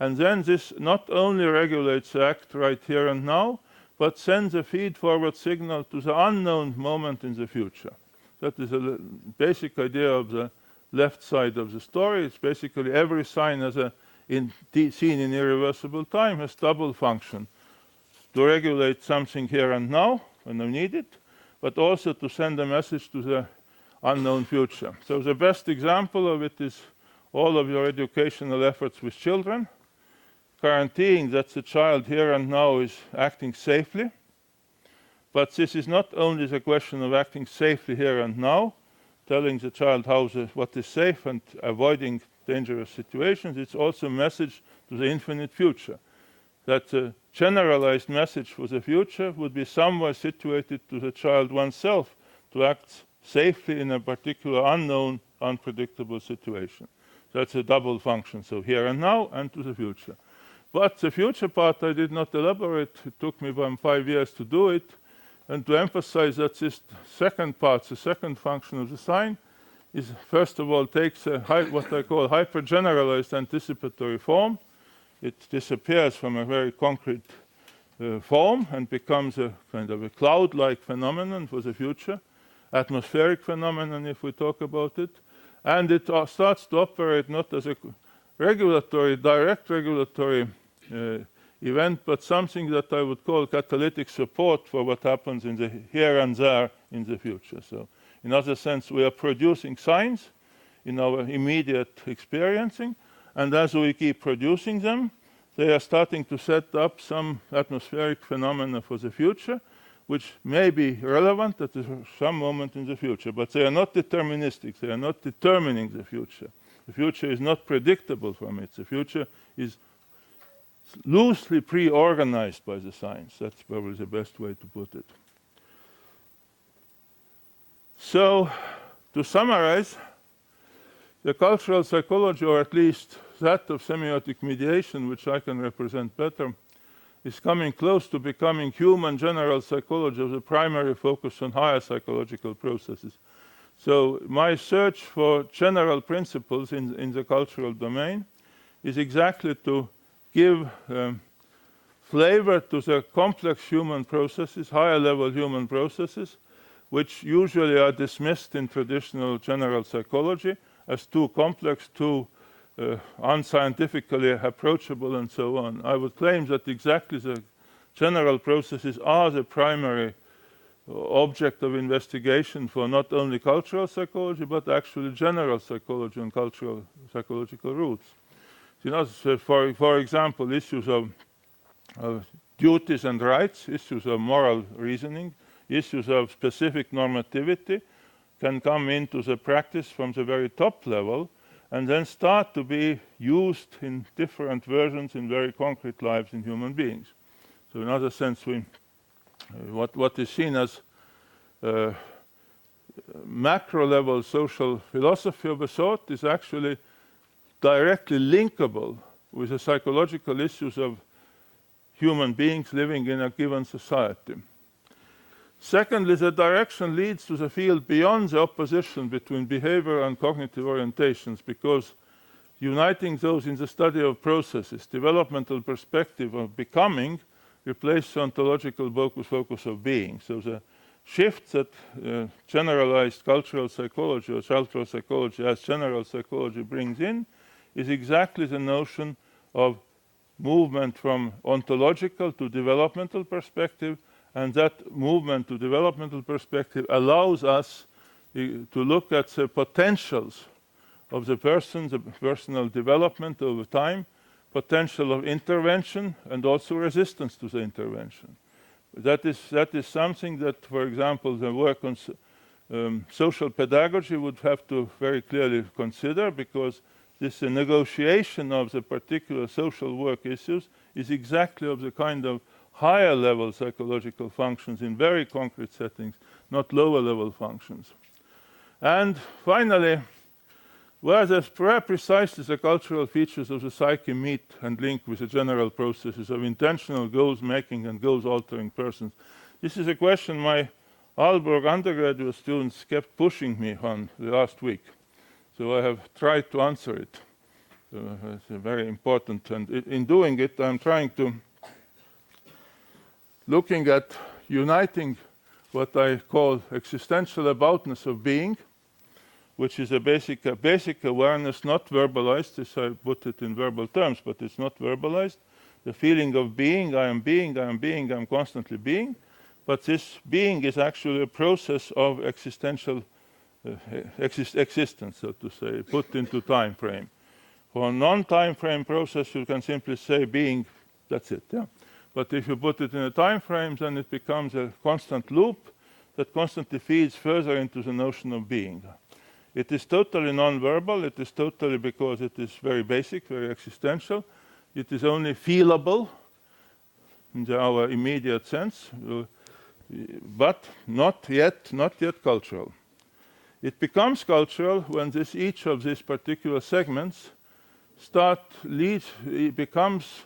[SPEAKER 1] And then this not only regulates the act right here and now, but sends a feed-forward signal to the unknown moment in the future. That is a basic idea of the left side of the story. It's basically every sign has seen in irreversible time has double function. To regulate something here and now when we need it, but also to send a message to the unknown future. So the best example of it is all of your educational efforts with children, guaranteeing that the child here and now is acting safely. But this is not only the question of acting safely here and now, telling the child what is safe and avoiding dangerous situations. It's also a message to the infinite future, that the generalized message for the future would be somewhere situated to the child oneself to act safely in a particular unknown, unpredictable situation. That's a double function, so here and now and to the future. But the future part I did not elaborate. It took me about 5 years to do it, and to emphasize that this second part, the second function of the sign, is first of all takes what I call hyper-generalized anticipatory form. It disappears from a very concrete form and becomes a kind of a cloud-like phenomenon for the future, atmospheric phenomenon if we talk about it, and it starts to operate not as a direct regulatory event, but something that I would call catalytic support for what happens in the here and there in the future. So in other sense, we are producing signs in our immediate experiencing, and as we keep producing them, they are starting to set up some atmospheric phenomena for the future, which may be relevant at some moment in the future, but they are not deterministic. They are not determining the future. The future is not predictable from it. The future is loosely pre-organized by the signs. That's probably the best way to put it. So, to summarize, the cultural psychology, or at least that of semiotic mediation, which I can represent better, is coming close to becoming human general psychology of the primary focus on higher psychological processes. So my search for general principles in the cultural domain is exactly to give flavor to the complex human processes, higher level human processes, which usually are dismissed in traditional general psychology as too complex, too unscientifically approachable, and so on. I would claim that exactly the general processes are the primary object of investigation for not only cultural psychology, but actually general psychology and cultural psychological roots. You know, for example, issues of duties and rights, issues of moral reasoning, issues of specific normativity can come into the practice from the very top level and then start to be used in different versions in very concrete lives in human beings. So in other sense, what is seen as macro-level social philosophy of a sort is actually directly linkable with the psychological issues of human beings living in a given society. Secondly, the direction leads to the field beyond the opposition between behavior and cognitive orientations, because uniting those in the study of processes, developmental perspective of becoming, replaces the ontological focus of being. So the shift that generalized cultural psychology or cultural psychology as general psychology brings in is exactly the notion of movement from ontological to developmental perspective, and that movement to developmental perspective allows us to look at the potentials of the person, the personal development over time, potential of intervention, and also resistance to the intervention. That is something that, for example, the work on social pedagogy would have to very clearly consider, because this negotiation of the particular social work issues is exactly of the kind of higher level psychological functions in very concrete settings, not lower level functions. And finally, where precisely the cultural features of the psyche meet and link with the general processes of intentional goals-making and goals-altering persons. This is a question my Aalborg undergraduate students kept pushing me on the last week. So I have tried to answer it. It's very important, and in doing it, I'm trying to looking at uniting what I call existential aboutness of being, which is a basic awareness, not verbalized, as I put it in verbal terms, but it's not verbalized. The feeling of being, I am being, I am being, I'm constantly being. But this being is actually a process of existential existence, so to say, put into time frame. For a non-time frame process, you can simply say being, that's it. Yeah? But if you put it in a time frame, then it becomes a constant loop that constantly feeds further into the notion of being. It is totally non-verbal. It is totally, because it is very basic, very existential. It is only feelable in our immediate sense, but not yet cultural. It becomes cultural when each of these particular segments becomes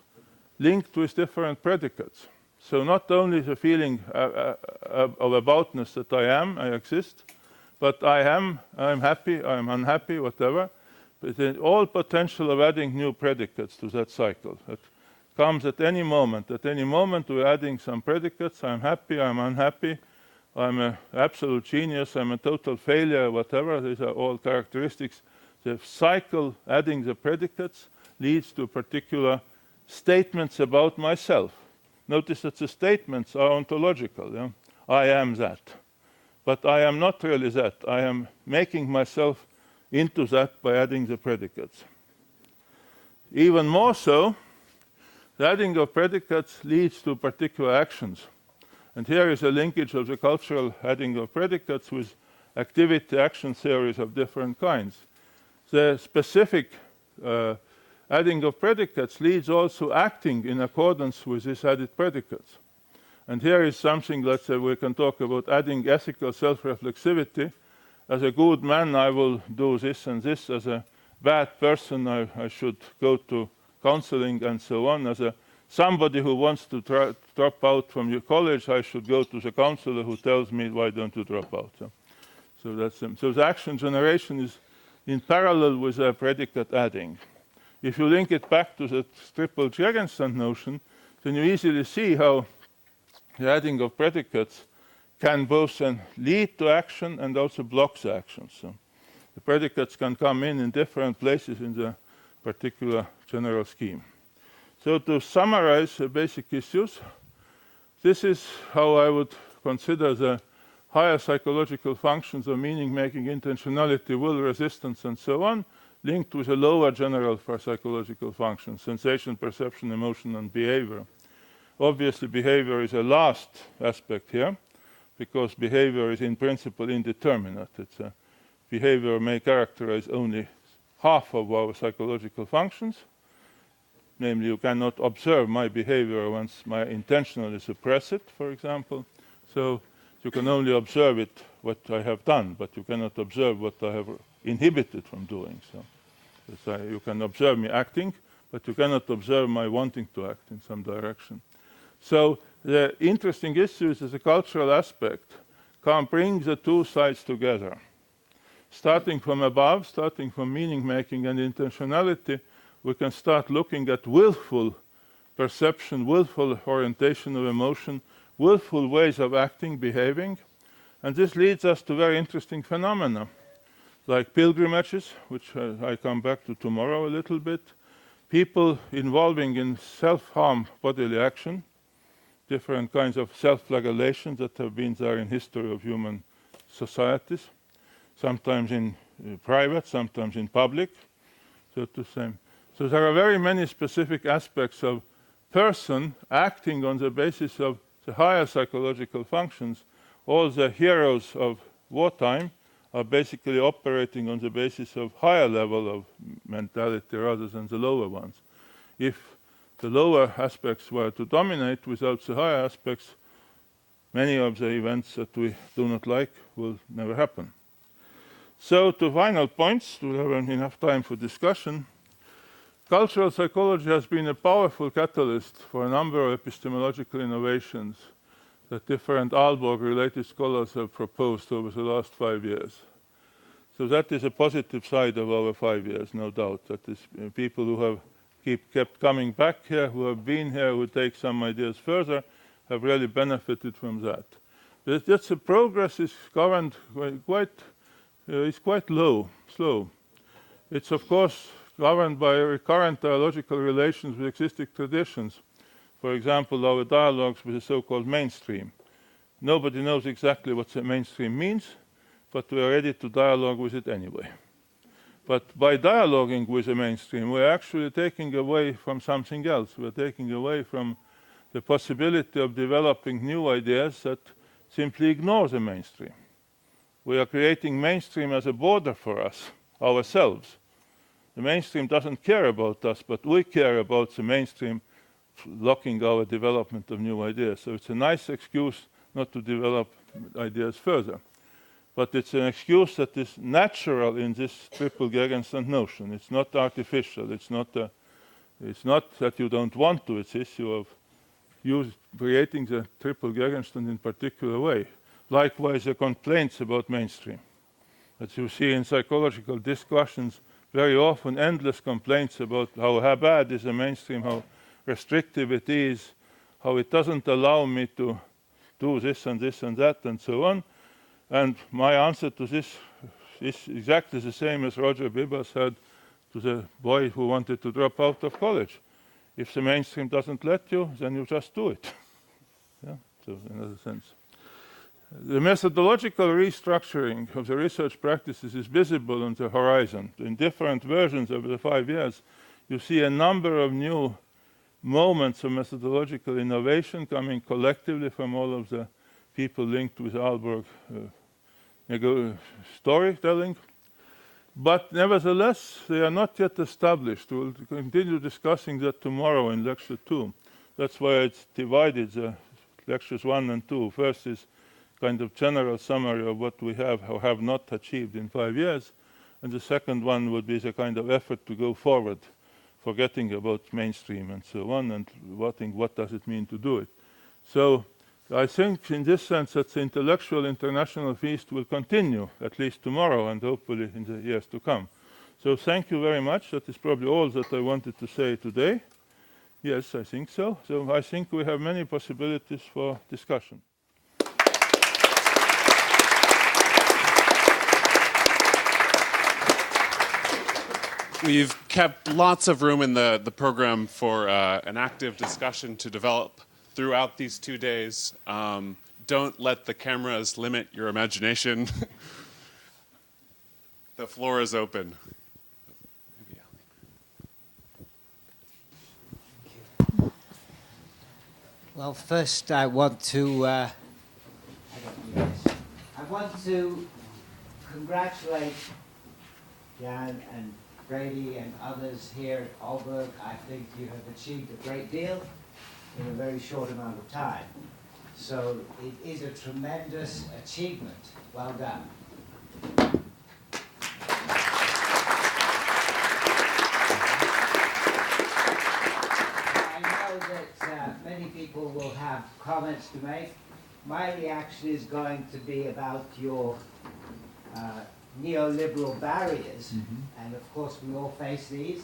[SPEAKER 1] linked with different predicates. So not only the feeling of aboutness that I exist, but I'm happy, I'm unhappy, whatever. But then all potential of adding new predicates to that cycle. That comes at any moment. At any moment we're adding some predicates. I'm happy, I'm unhappy, I'm an absolute genius, I'm a total failure, whatever. These are all characteristics. The cycle, adding the predicates, leads to particular statements about myself. Notice that the statements are ontological. Yeah? I am that. But I am not really that. I am making myself into that by adding the predicates. Even more so, the adding of predicates leads to particular actions. And here is a linkage of the cultural adding of predicates with activity action theories of different kinds. The specific adding of predicates leads also acting in accordance with these added predicates. And here is something, let's say, we can talk about adding ethical self-reflexivity. As a good man, I will do this and this. As a bad person, I should go to counseling and so on. As somebody who wants to drop out from your college, I should go to the counselor who tells me, why don't you drop out? So the action generation is in parallel with the predicate adding. If you link it back to the triple Gegenstand notion, then you easily see how the adding of predicates can both lead to action and also block the action. So the predicates can come in different places in the particular general scheme. So to summarize the basic issues, this is how I would consider the higher psychological functions of meaning-making, intentionality, will, resistance, and so on, linked with a lower general psychological function, sensation, perception, emotion, and behavior. Obviously, behavior is a last aspect here, because behavior is in principle indeterminate. Behavior may characterize only half of our psychological functions. Namely, you cannot observe my behavior once I intentionally suppress it, for example. So you can only observe it, what I have done, but you cannot observe what I have inhibited from doing. So you can observe me acting, but you cannot observe my wanting to act in some direction. So the interesting issue is the cultural aspect can bring the two sides together. Starting from above, starting from meaning-making and intentionality, we can start looking at willful perception, willful orientation of emotion, willful ways of acting, behaving. And this leads us to very interesting phenomena, like pilgrimages, which I come back to tomorrow a little bit, people involving in self-harm bodily action, different kinds of self-flagellation that have been there in history of human societies, sometimes in private, sometimes in public, so to say. So there are very many specific aspects of person acting on the basis of the higher psychological functions. All the heroes of wartime are basically operating on the basis of higher level of mentality rather than the lower ones. If the lower aspects were to dominate without the higher aspects, many of the events that we do not like will never happen. So to final points, to have enough time for discussion, cultural psychology has been a powerful catalyst for a number of epistemological innovations that different Aalborg-related scholars have proposed over the last 5 years. So that is a positive side of our 5 years, no doubt. That is people who have kept coming back here, who have been here, who take some ideas further, have really benefited from that. That's the progress is governed is quite slow. It's of course governed by recurrent dialogical relations with existing traditions. For example, our dialogues with the so-called mainstream. Nobody knows exactly what the mainstream means, but we are ready to dialogue with it anyway. But by dialoguing with the mainstream, we're actually taking away from something else. We're taking away from the possibility of developing new ideas that simply ignore the mainstream. We are creating mainstream as a border for us, ourselves. The mainstream doesn't care about us, but we care about the mainstream blocking our development of new ideas. So it's a nice excuse not to develop ideas further. But it's an excuse that is natural in this triple Gegenstand notion. It's not artificial. It's not that you don't want to. It's the issue of creating the triple Gegenstand in particular way. Likewise, the complaints about mainstream. As you see in psychological discussions, very often endless complaints about how bad is the mainstream, how restrictive it is, how it doesn't allow me to do this and this and that and so on. And my answer to this is exactly the same as Roger Bibbas had to the boy who wanted to drop out of college. If the mainstream doesn't let you, then you just do it. Yeah? So in other sense. The methodological restructuring of the research practices is visible on the horizon. In different versions over the 5 years, you see a number of new moments of methodological innovation coming collectively from all of the people linked with Aalborg storytelling. But nevertheless, they are not yet established. We'll continue discussing that tomorrow in Lecture 2. That's why it's divided, the Lectures 1 and 2. First is kind of general summary of what we have or have not achieved in 5 years. And the second one would be the kind of effort to go forward, forgetting about mainstream and so on, and what does it mean to do it. So I think in this sense that the intellectual international feast will continue, at least tomorrow and hopefully in the years to come. So thank you very much. That is probably all that I wanted to say today. Yes, I think so. So I think we have many possibilities for discussion.
[SPEAKER 2] We've kept lots of room in the program for an active discussion to develop throughout these 2 days. Don't let the cameras limit your imagination. The floor is open.
[SPEAKER 3] Well, first I want to congratulate Jan and Brady and others here at Aalborg. I think you have achieved a great deal in a very short amount of time. So it is a tremendous achievement. Well done. I know that many people will have comments to make. My reaction is going to be about your neoliberal barriers, and of course we all face these.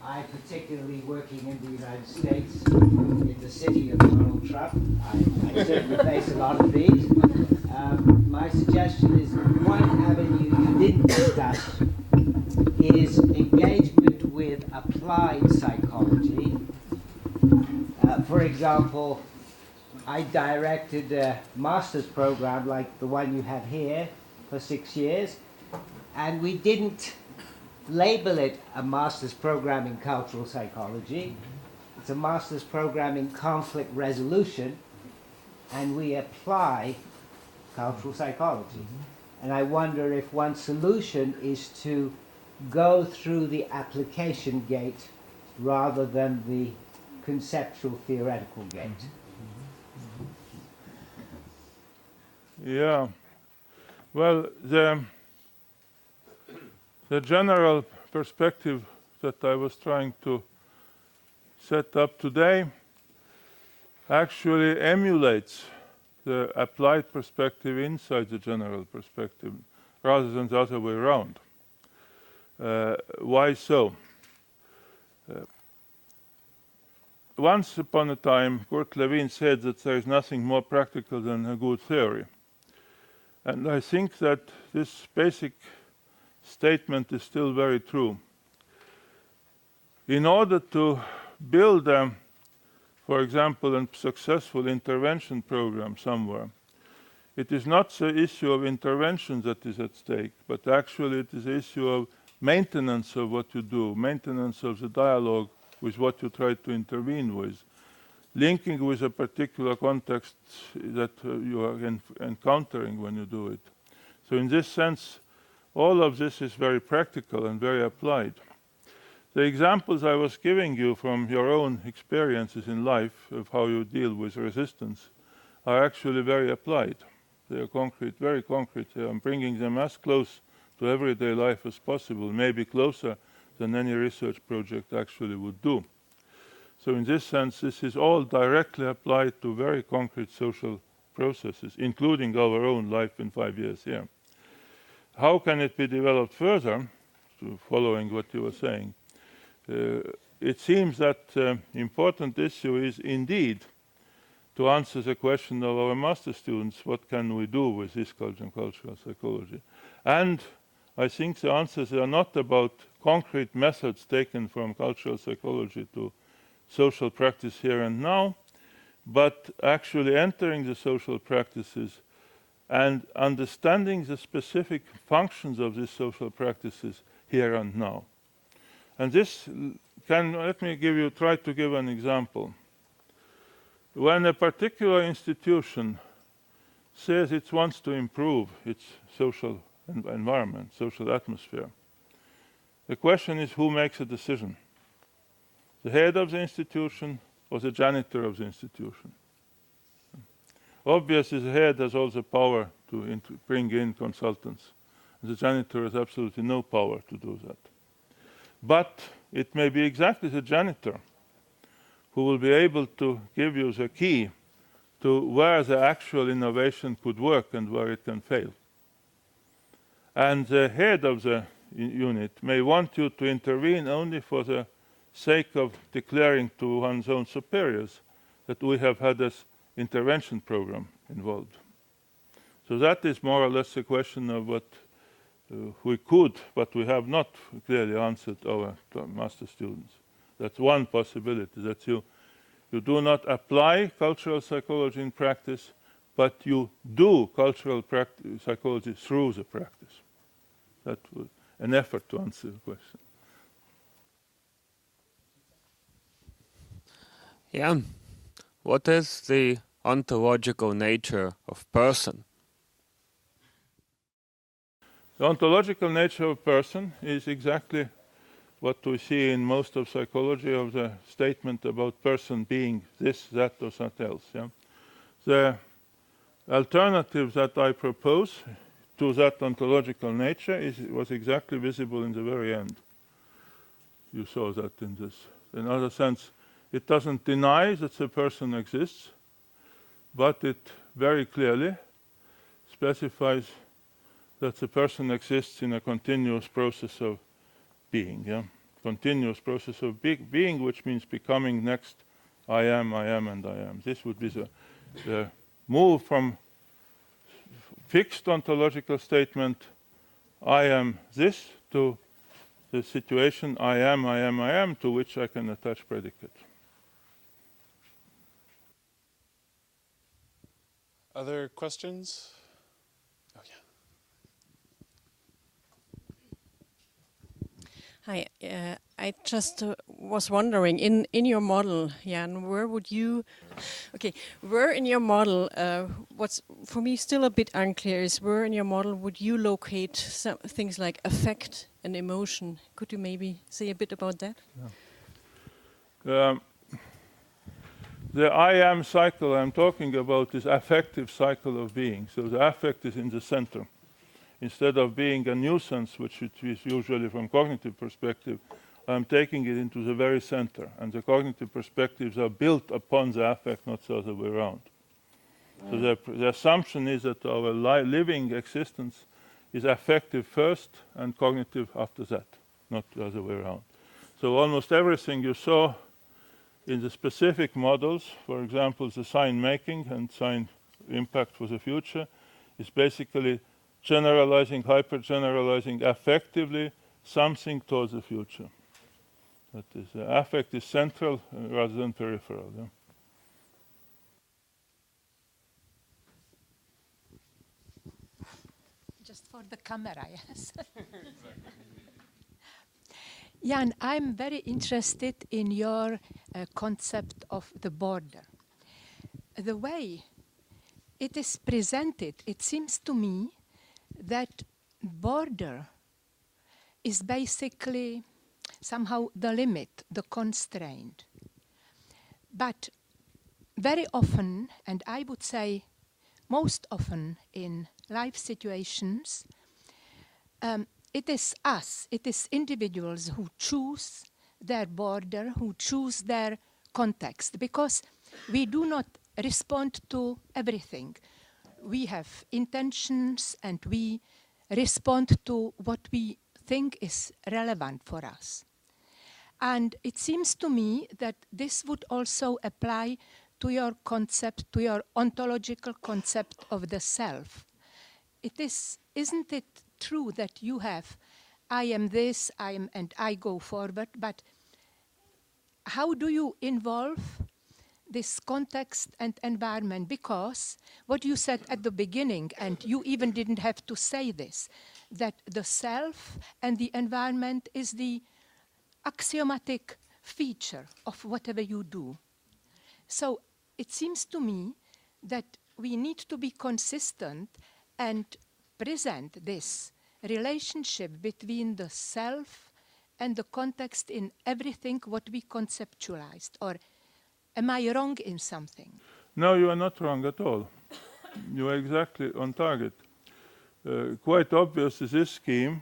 [SPEAKER 3] I particularly working in the United States, in the city of Donald Trump, I certainly face a lot of these. My suggestion is one avenue you didn't discuss is engagement with applied psychology. For example, I directed a master's program like the one you have here for 6 years, and we didn't label it a master's program in cultural psychology. It's a master's program in conflict resolution, and we apply cultural psychology. And I wonder if one solution is to go through the application gate rather than the conceptual theoretical gate.
[SPEAKER 1] Yeah. Well, the general perspective that I was trying to set up today actually emulates the applied perspective inside the general perspective rather than the other way around. Why so? Once upon a time, Kurt Lewin said that there is nothing more practical than a good theory. And I think that this basic statement is still very true. In order to build, for example, a successful intervention program somewhere, it is not the issue of intervention that is at stake, but actually it is the issue of maintenance of what you do, maintenance of the dialogue with what you try to intervene with, linking with a particular context that you are encountering when you do it. So in this sense, all of this is very practical and very applied. The examples I was giving you from your own experiences in life of how you deal with resistance are actually very applied. They are concrete, very concrete. I'm bringing them as close to everyday life as possible, maybe closer than any research project actually would do. So in this sense, this is all directly applied to very concrete social processes, including our own life in 5 years here. How can it be developed further, following what you were saying? It seems that the important issue is indeed to answer the question of our master students, what can we do with this culture and cultural psychology? And I think the answers are not about concrete methods taken from cultural psychology to social practice here and now, but actually entering the social practices and understanding the specific functions of these social practices here and now. And this can, let me try to give an example. When a particular institution says it wants to improve its social environment, social atmosphere, the question is who makes a decision? The head of the institution or the janitor of the institution? Obviously, the head has all the power to bring in consultants. The janitor has absolutely no power to do that. But it may be exactly the janitor who will be able to give you the key to where the actual innovation could work and where it can fail. And the head of the unit may want you to intervene only for the sake of declaring to one's own superiors that we have had this intervention program involved. So that is more or less a question of what we could, but we have not clearly answered our master students. That's one possibility, that you do not apply cultural psychology in practice, but you do cultural psychology through the practice. That was an effort to answer the question.
[SPEAKER 2] Yeah.
[SPEAKER 4] What is the ontological nature of person?
[SPEAKER 1] The ontological nature of person is exactly what we see in most of psychology, of the statement about person being this, that, or something else. Yeah? The alternative that I propose to that ontological nature was exactly visible in the very end. You saw that in this. In other sense, it doesn't deny that the person exists, but it very clearly specifies that the person exists in a continuous process of being. Yeah? Continuous process of being, which means becoming next I am, and I am. This would be the move from fixed ontological statement, I am this, to the situation I am, to which I can attach predicate.
[SPEAKER 2] Other questions? Oh, yeah.
[SPEAKER 5] Hi, I just was wondering, in your model, Jan, where in your model, what's for me still a bit unclear is where in your model would you locate some things like affect and emotion? Could you maybe say a bit about that?
[SPEAKER 1] Yeah. The I am cycle I'm talking about is affective cycle of being. So the affect is in the center. Instead of being a nuisance, which it is usually from cognitive perspective, I'm taking it into the very center. And the cognitive perspectives are built upon the affect, not the other way around. So the assumption is that our living existence is affective first and cognitive after that, not the other way around. So almost everything you saw in the specific models, for example, the sign making and sign impact for the future, is basically generalizing, hyper-generalizing affectively something towards the future. That is, affect is central rather than peripheral. Yeah?
[SPEAKER 6] Just for the camera, yes. Jan, I'm very interested in your concept of the border. The way it is presented, it seems to me that border is basically somehow the limit, the constraint. But very often, and I would say most often in life situations, it is us, it is individuals who choose their border, who choose their context, because we do not respond to everything. We have intentions and we respond to what we think is relevant for us. And it seems to me that this would also apply to your concept, to your ontological concept of the self. Isn't it true that you have, I am this, I am, and I go forward, but how do you involve this context and environment? Because what you said at the beginning, and you even didn't have to say this, that the self and the environment is the axiomatic feature of whatever you do. So it seems to me that we need to be consistent and present this relationship between the self and the context in everything what we conceptualized. Or am I wrong in something?
[SPEAKER 1] No, you are not wrong at all. You are exactly on target. Quite obvious is this scheme,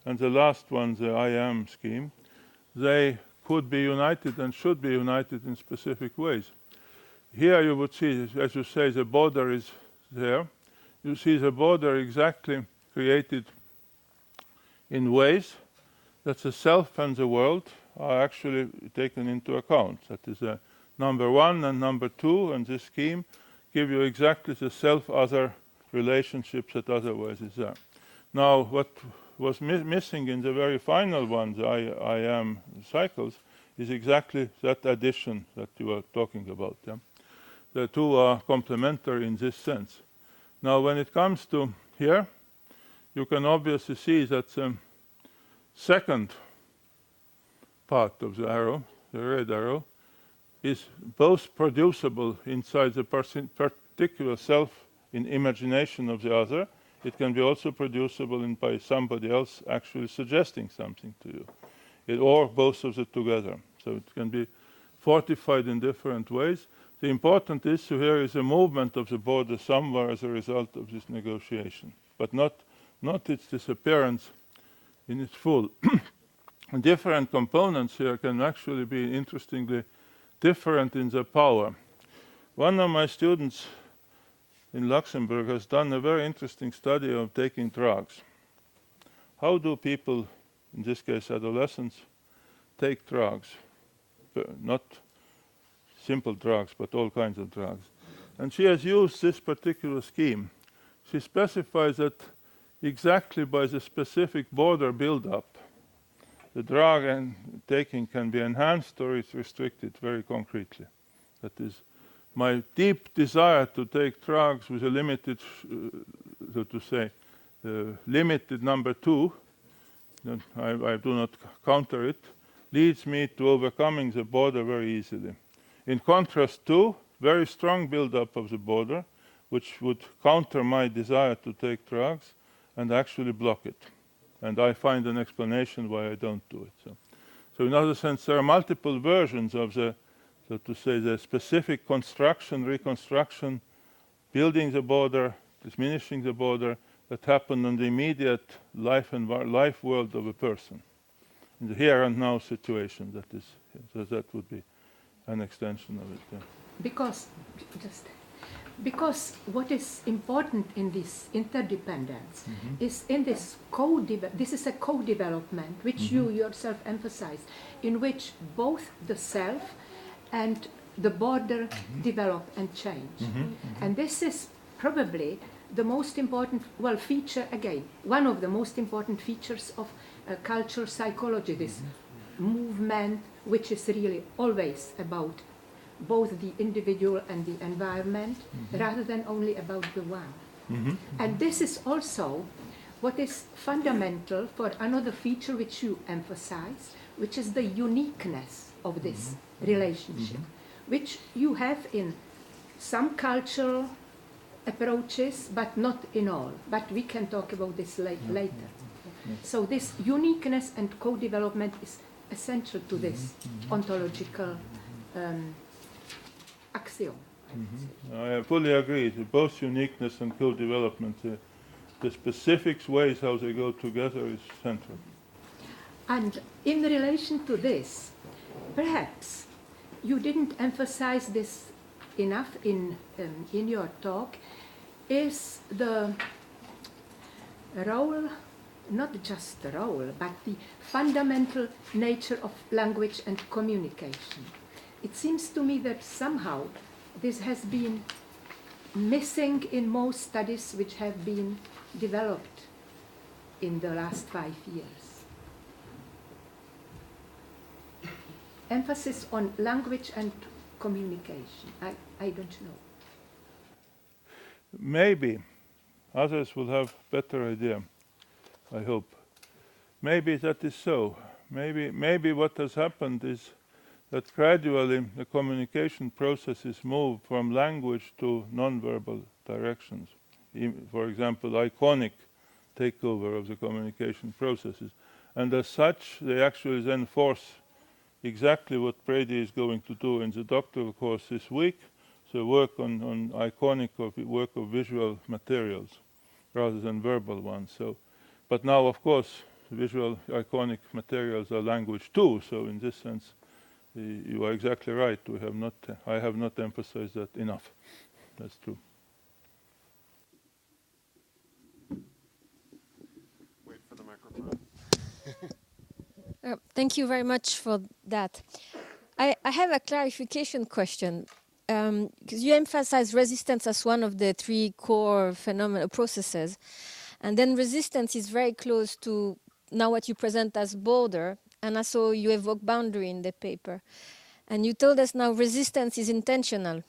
[SPEAKER 1] and the last one, the I am scheme, they could be united and should be united in specific ways. Here you would see, as you say, the border is there. You see the border exactly created in ways that the self and the world are actually taken into account. That is number one and number two, and this scheme give you exactly the self-other relationships that otherwise is there. Now, what was missing in the very final one, the I am cycles, is exactly that addition that you are talking about. Yeah? The two are complementary in this sense. Now, when it comes to here, you can obviously see that the second part of the arrow, the red arrow, is both producible inside the particular self in imagination of the other. It can be also producible by somebody else actually suggesting something to you, or both of them together. So it can be fortified in different ways. The important issue here is a movement of the border somewhere as a result of this negotiation, but not its disappearance in its full. Different components here can actually be interestingly different in their power. One of my students in Luxembourg has done a very interesting study of taking drugs. How do people, in this case adolescents, take drugs? Not simple drugs, but all kinds of drugs. And she has used this particular scheme. She specifies that exactly by the specific border build-up, the drug taking can be enhanced or it's restricted very concretely. That is, my deep desire to take drugs with a limited, so to say, limited number 2, I do not counter it, leads me to overcoming the border very easily. In contrast to very strong build-up of the border, which would counter my desire to take drugs and actually block it. And I find an explanation why I don't do it. So in other sense, there are multiple versions of the, so to say, the specific construction, reconstruction, building the border, diminishing the border, that happen in the immediate life world of a person, in the here and now situation. That is, so that would be an extension of it. Yeah.
[SPEAKER 6] Because what is important in this interdependence is in this this is a co-development which you yourself emphasize, in which both the self and the border develop and change. And this is probably the most important, feature again, one of the most important features of cultural psychology, this movement which is really always about both the individual and the environment, rather than only about the one. And this is also what is fundamental for another feature which you emphasize, which is the uniqueness of this relationship, which you have in some cultural approaches, but not in all. But we can talk about this later. So this uniqueness and co-development is essential to this ontological axiom.
[SPEAKER 1] I fully agree. Both uniqueness and co-development, the specific ways how they go together is central.
[SPEAKER 6] And in relation to this, perhaps you didn't emphasize this enough in your talk, is the role, not just the role, but the fundamental nature of language and communication. It seems to me that somehow this has been missing in most studies which have been developed in the last 5 years. Emphasis on language and communication. I don't know.
[SPEAKER 1] Maybe others will have better idea, I hope. Maybe that is so. Maybe what has happened is that gradually the communication processes move from language to non-verbal directions. For example, iconic takeover of the communication processes. And as such, they actually then force exactly what Brady is going to do in the doctoral course this week, so work on iconic work of visual materials rather than verbal ones. So, but now, of course, visual iconic materials are language too, so in this sense, you are exactly right. I have not emphasized that enough. That's true.
[SPEAKER 2] Wait for the microphone.
[SPEAKER 5] Thank you very much for that. I have a clarification question, because you emphasize resistance as one of the 3 core phenomena processes, and then resistance is very close to now what you present as border, and also you evoke boundary in the paper. And you told us now resistance is intentional.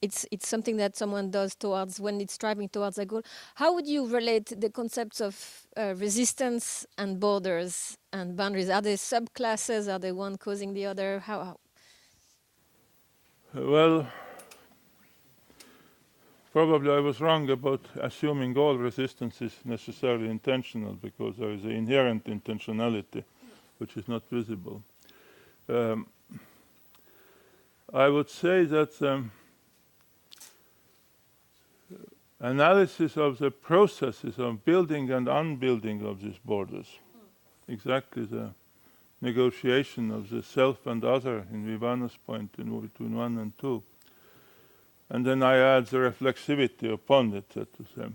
[SPEAKER 5] It's something that someone does towards when it's striving towards a goal. How would you relate the concepts of resistance and borders and boundaries? Are they subclasses? Are they one causing the other? How?
[SPEAKER 1] Well, probably I was wrong about assuming all resistance is necessarily intentional, because there is an inherent intentionality which is not visible. I would say that analysis of the processes of building and unbuilding of these borders, exactly the negotiation of the self and other in Vivano's point between 1 and 2. And then I add the reflexivity upon it, so to say.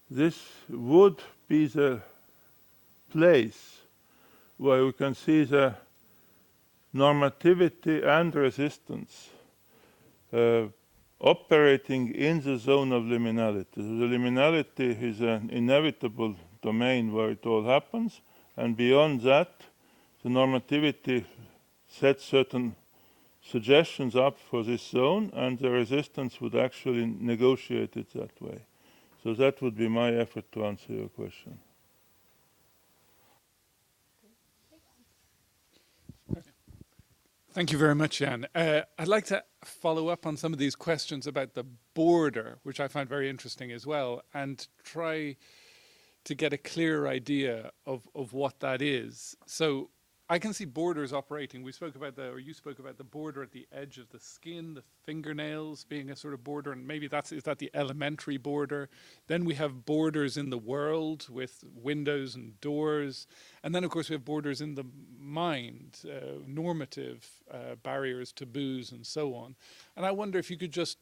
[SPEAKER 1] This would be the place where we can see the normativity and resistance operating in the zone of liminality. The liminality is an inevitable domain where it all happens, and beyond that, the normativity sets certain suggestions up for this zone, and the resistance would actually negotiate it that way. So that would be my effort to answer your question.
[SPEAKER 7] Thank you very much, Jaan. I'd like to follow up on some of these questions about the border, which I find very interesting as well, and try to get a clear idea of what that is. So I can see borders operating. We spoke about you spoke about the border at the edge of the skin, the fingernails being a sort of border, and maybe is that the elementary border. Then we have borders in the world with windows and doors. And then, of course, we have borders in the mind, normative barriers, taboos, and so on. And I wonder if you could just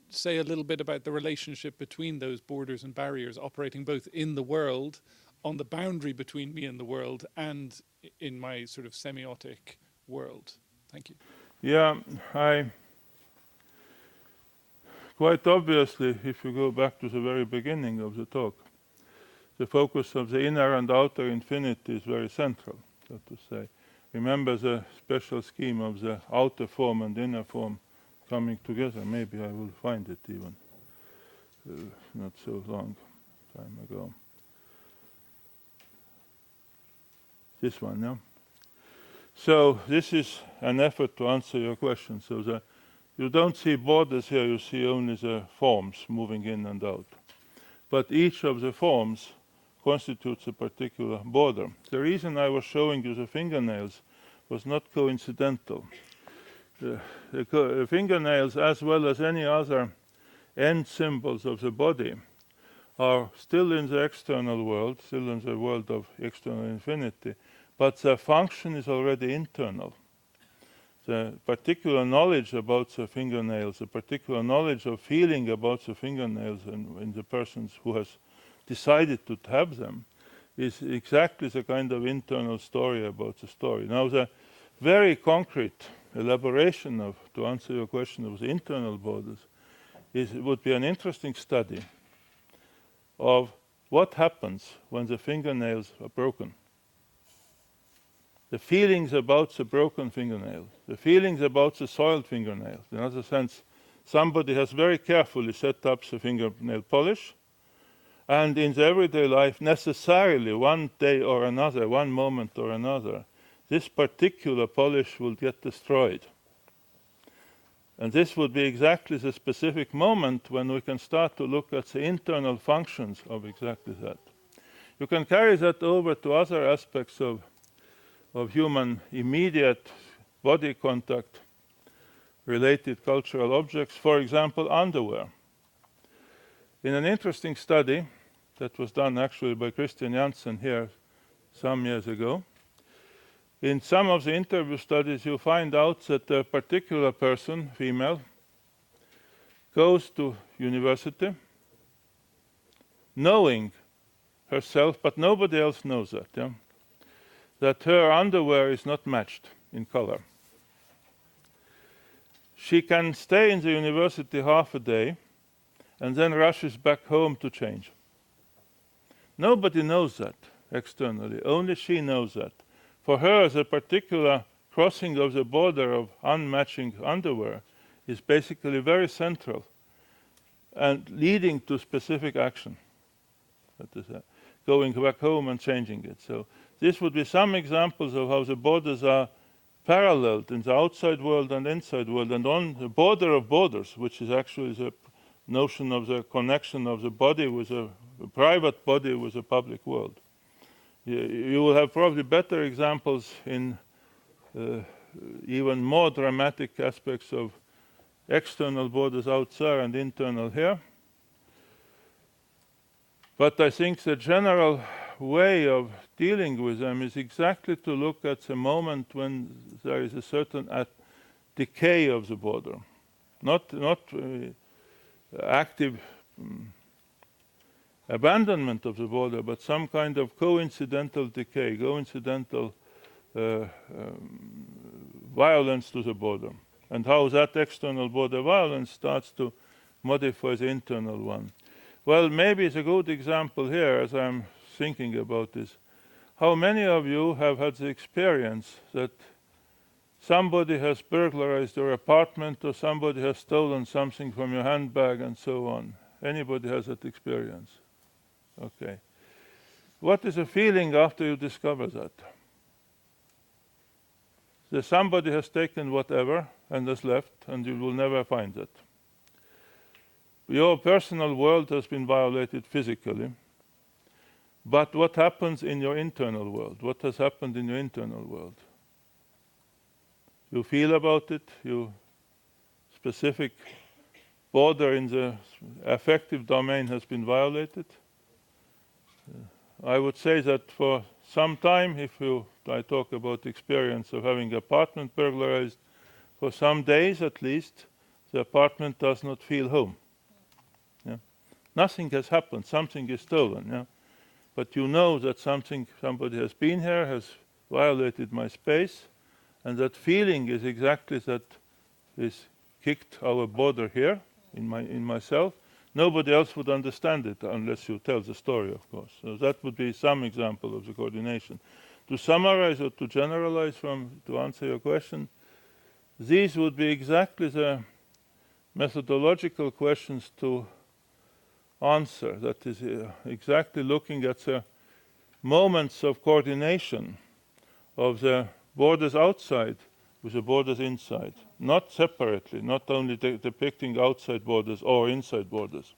[SPEAKER 7] say a little bit about the relationship between those borders and barriers operating both in the world, on the boundary between me and the world, and in my sort of semiotic world. Thank you.
[SPEAKER 1] Yeah, quite obviously, if you go back to the very beginning of the talk, the focus of the inner and outer infinity is very central, so to say. Remember the special scheme of the outer form and inner form coming together. Maybe I will find it even not so long time ago. This one, yeah? So this is an effort to answer your question. So you don't see borders here, you see only the forms moving in and out. But each of the forms constitutes a particular border. The reason I was showing you the fingernails was not coincidental. The fingernails, as well as any other end symbols of the body, are still in the external world, still in the world of external infinity, but their function is already internal. The particular knowledge about the fingernails, the particular knowledge of feeling about the fingernails in the persons who has decided to have them, is exactly the kind of internal story about the story. Now, the very concrete elaboration to answer your question of the internal borders would be an interesting study of what happens when the fingernails are broken. The feelings about the broken fingernail, the feelings about the soiled fingernail. In other sense, somebody has very carefully set up the fingernail polish, and in the everyday life, necessarily one day or another, one moment or another, this particular polish will get destroyed. And this would be exactly the specific moment when we can start to look at the internal functions of exactly that. You can carry that over to other aspects of human immediate body contact related cultural objects, for example, underwear. In an interesting study that was done actually by Christian Jansen here some years ago, in some of the interview studies you find out that a particular person, female, goes to university knowing herself, but nobody else knows that, yeah? That her underwear is not matched in color. She can stay in the university half a day and then rushes back home to change. Nobody knows that externally, only she knows that. For her, the particular crossing of the border of unmatching underwear is basically very central and leading to specific action. That is going back home and changing it. So this would be some examples of how the borders are paralleled in the outside world and inside world, and on the border of borders, which is actually the notion of the connection of the body with a private body with a public world. You will have probably better examples in even more dramatic aspects of external borders out there and internal here. But I think the general way of dealing with them is exactly to look at the moment when there is a certain decay of the border, not active abandonment of the border, but some kind of coincidental decay, coincidental violence to the border, and how that external border violence starts to modify the internal one. Well, maybe it's a good example here, as I'm thinking about this. How many of you have had the experience that somebody has burglarized your apartment, or somebody has stolen something from your handbag and so on? Anybody has that experience? Okay. What is the feeling after you discover that? That somebody has taken whatever and has left, and you will never find it. Your personal world has been violated physically. But what happens in your internal world? What has happened in your internal world? You feel about it, your specific border in the affective domain has been violated. I would say that for some time, if I talk about the experience of having apartment burglarized, for some days at least, the apartment does not feel home. Yeah? Nothing has happened, something is stolen. Yeah? But you know that somebody has been here, has violated my space, and that feeling is exactly that is kicked our border here in myself. Nobody else would understand it unless you tell the story, of course. So that would be some example of the coordination. To summarize or to generalize to answer your question, these would be exactly the methodological questions to answer. That is exactly looking at the moments of coordination of the borders outside with the borders inside, not separately, not only depicting outside borders or inside borders,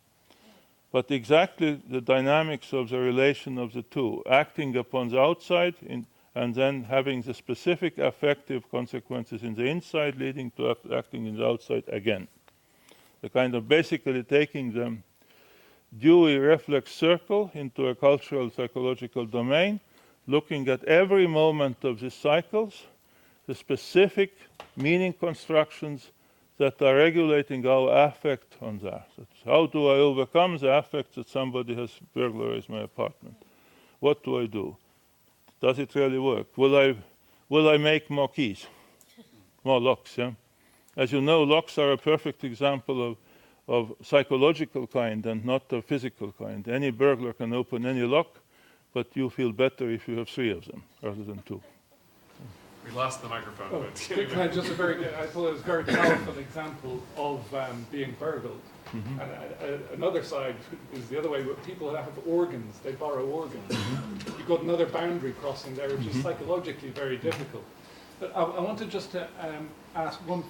[SPEAKER 1] but exactly the dynamics of the relation of the two, acting upon the outside and then having the specific affective consequences in the inside leading to acting in the outside again. The kind of basically taking the Dewey reflex circle into a cultural psychological domain, looking at every moment of these cycles, the specific meaning constructions that are regulating our affect on that. How do I overcome the affect that somebody has burglarized my apartment? What do I do? Does it really work? Will I make more keys? More locks, yeah? As you know, locks are a perfect example of psychological kind and not a physical kind. Any burglar can open any lock, but you feel better if you have 3 of them rather than 2.
[SPEAKER 2] We lost the microphone.
[SPEAKER 7] Oh,
[SPEAKER 2] but
[SPEAKER 7] can I just I thought it was a very powerful example of being burgled.
[SPEAKER 1] Mm-hmm.
[SPEAKER 7] And another side is the other way, where people have organs, they borrow organs. You've got another boundary crossing there, which is psychologically very difficult. But I wanted just to ask one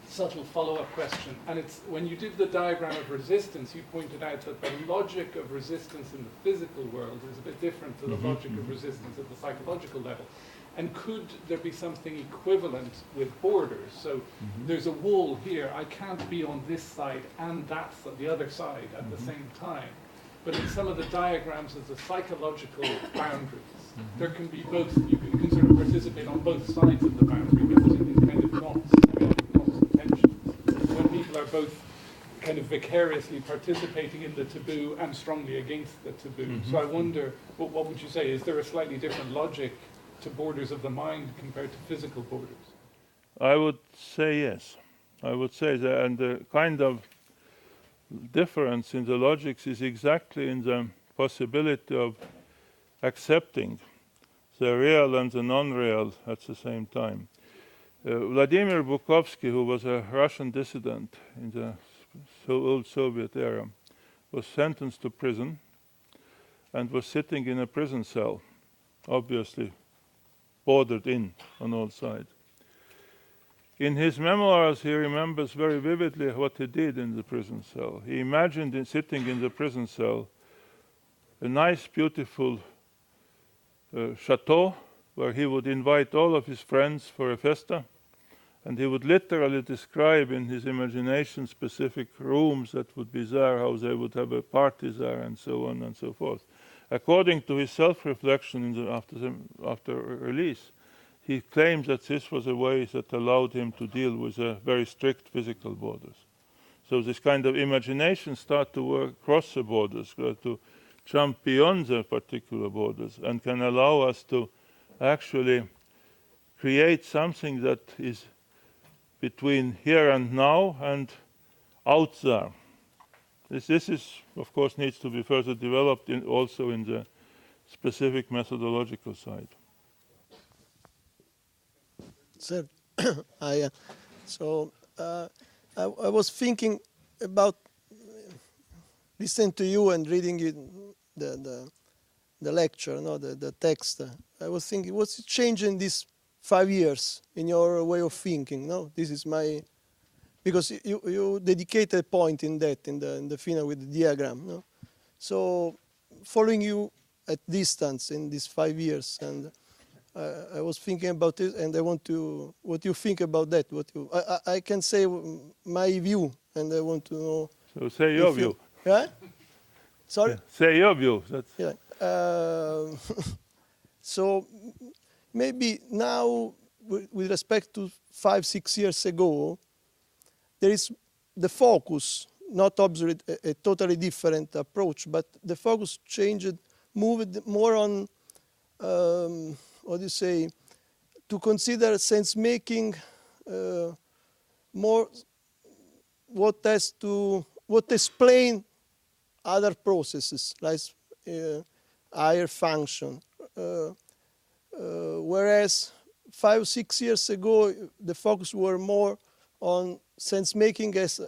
[SPEAKER 7] subtle follow-up question, and it's when you did the diagram of resistance, you pointed out that the logic of resistance in the physical world is a bit different to the logic of resistance at the psychological level. And could there be something equivalent with borders? So there's a wall here, I can't be on this side and that's the other side at the same time. But in some of the diagrams of the psychological boundaries, there can be both, you can sort of participate on both sides of the boundary, but there's these kind of knots and tensions. When people are both kind of vicariously participating in the taboo and strongly against the taboo. So I wonder, what would you say? Is there a slightly different logic to borders of the mind compared to physical borders?
[SPEAKER 1] I would say yes. I would say that, and the kind of difference in the logics is exactly in the possibility of accepting the real and the non-real at the same time. Vladimir Bukovsky, who was a Russian dissident in the old Soviet era, was sentenced to prison and was sitting in a prison cell, obviously bordered in on all sides. In his memoirs, he remembers very vividly what he did in the prison cell. He imagined sitting in the prison cell, a nice, beautiful chateau, where he would invite all of his friends for a festa, and he would literally describe in his imagination specific rooms that would be there, how they would have a party there, and so on and so forth. According to his self-reflection after release, he claims that this was a way that allowed him to deal with very strict physical borders. So this kind of imagination start to work across the borders, to jump beyond the particular borders, and can allow us to actually create something that is between here and now and out there. This is, of course, needs to be further developed also in the specific methodological side.
[SPEAKER 8] Sir, I was thinking about listening to you and reading the lecture, no, the text. I was thinking, what's changed in these 5 years in your way of thinking? No, this is my, because you dedicate a point in that in the final with the diagram. No, so following you at distance in these 5 years, and I was thinking about it, and I want to what you think about that. What you I can say my view, and I want to know.
[SPEAKER 1] So say your view.
[SPEAKER 8] Yeah. Sorry.
[SPEAKER 1] Yeah. Say your view. That's
[SPEAKER 8] yeah. So maybe now, with respect to 5-6 years ago, there is the focus, not obviously a totally different approach, but the focus changed, moved more on, what do you say, to consider sense making more what explain other processes, like higher function. Whereas 5-6 years ago, the focus were more on sense making as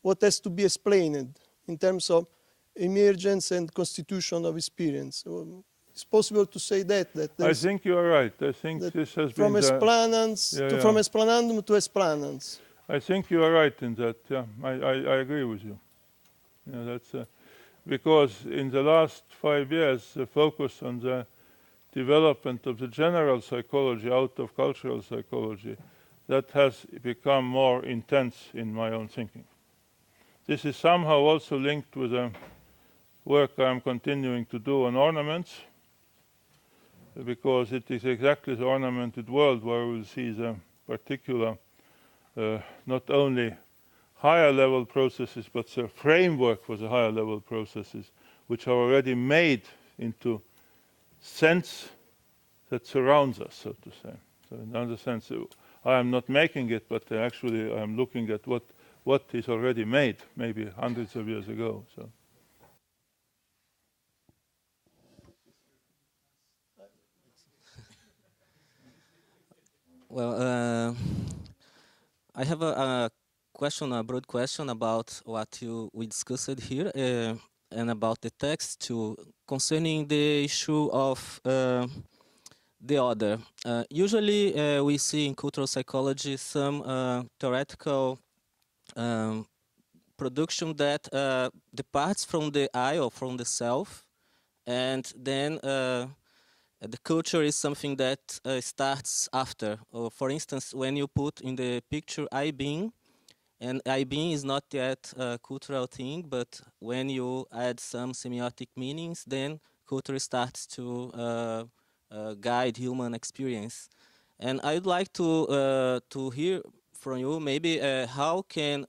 [SPEAKER 8] what has to be explained in terms of emergence and constitution of experience. So it's possible to say that.
[SPEAKER 1] I think you are right. I think this has
[SPEAKER 8] from
[SPEAKER 1] been
[SPEAKER 8] from explanandum to explanans.
[SPEAKER 1] I think you are right in that. Yeah, I agree with you. Yeah, that's because in the last 5 years, the focus on the development of the general psychology out of cultural psychology, that has become more intense in my own thinking. This is somehow also linked with the work I am continuing to do on ornaments, because it is exactly the ornamented world where we will see the particular, not only higher level processes, but the framework for the higher level processes, which are already made into sense that surrounds us, so to say. So in another sense, I am not making it, but actually I am looking at what is already made, maybe hundreds of years ago. So.
[SPEAKER 9] Well, I have a question, a broad question about what we discussed here, and about the text too, concerning the issue of the other. Usually we see in cultural psychology some theoretical production that departs from the I or from the self, and then the culture is something that starts after. Or for instance, when you put in the picture I being, and I being is not yet a cultural thing, but when you add some semiotic meanings, then culture starts to guide human experience. And I'd like to hear from you maybe how can,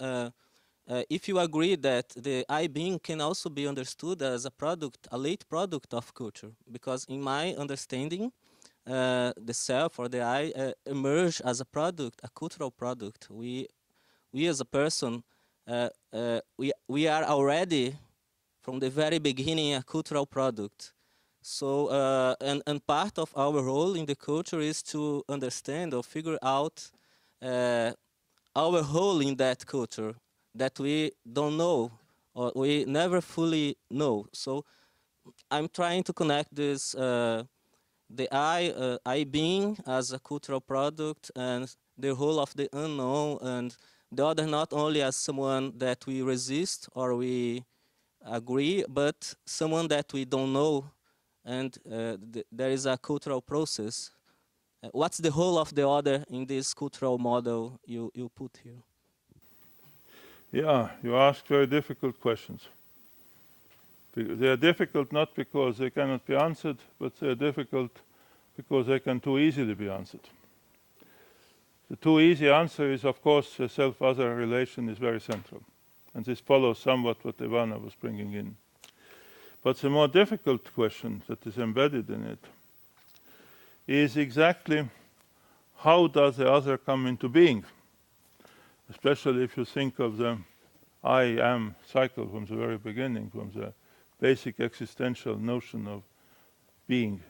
[SPEAKER 9] if you agree that the I being can also be understood as a product, a late product of culture, because in my understanding, the self or the I emerge as a product, a cultural product. We as a person, we are already from the very beginning a cultural product. So, and part of our role in the culture is to understand or figure out our role in that culture that we don't know or we never fully know. So I'm trying to connect this the I being as a cultural product, and the role of the unknown, and the other not only as someone that we resist or we agree, but someone that we don't know, and there is a cultural process. What's the role of the other in this cultural model you put here?
[SPEAKER 1] Yeah, you ask very difficult questions. They are difficult not because they cannot be answered, but they are difficult because they can too easily be answered. The too easy answer is, of course, the self-other relation is very central. And this follows somewhat what Ivana was bringing in. But the more difficult question that is embedded in it is exactly how does the other come into being? Especially if you think of the I am cycle from the very beginning, from the basic existential notion of being.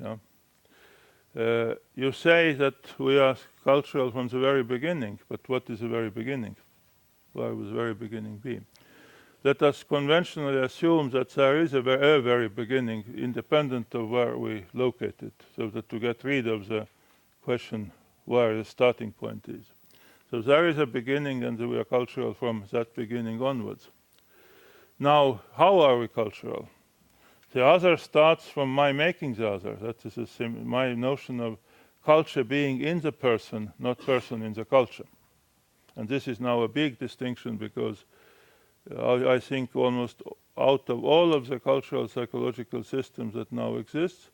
[SPEAKER 1] You say that we are cultural from the very beginning, but what is the very beginning? Where would the very beginning be? Let us conventionally assume that there is a very beginning, independent of where we locate it, so that to get rid of the question where the starting point is. So there is a beginning, and we are cultural from that beginning onwards. Now, how are we cultural? The other starts from my making the other. That is my notion of culture being in the person, not person in the culture. And this is now a big distinction, because I think almost out of all of the cultural psychological systems that now exist,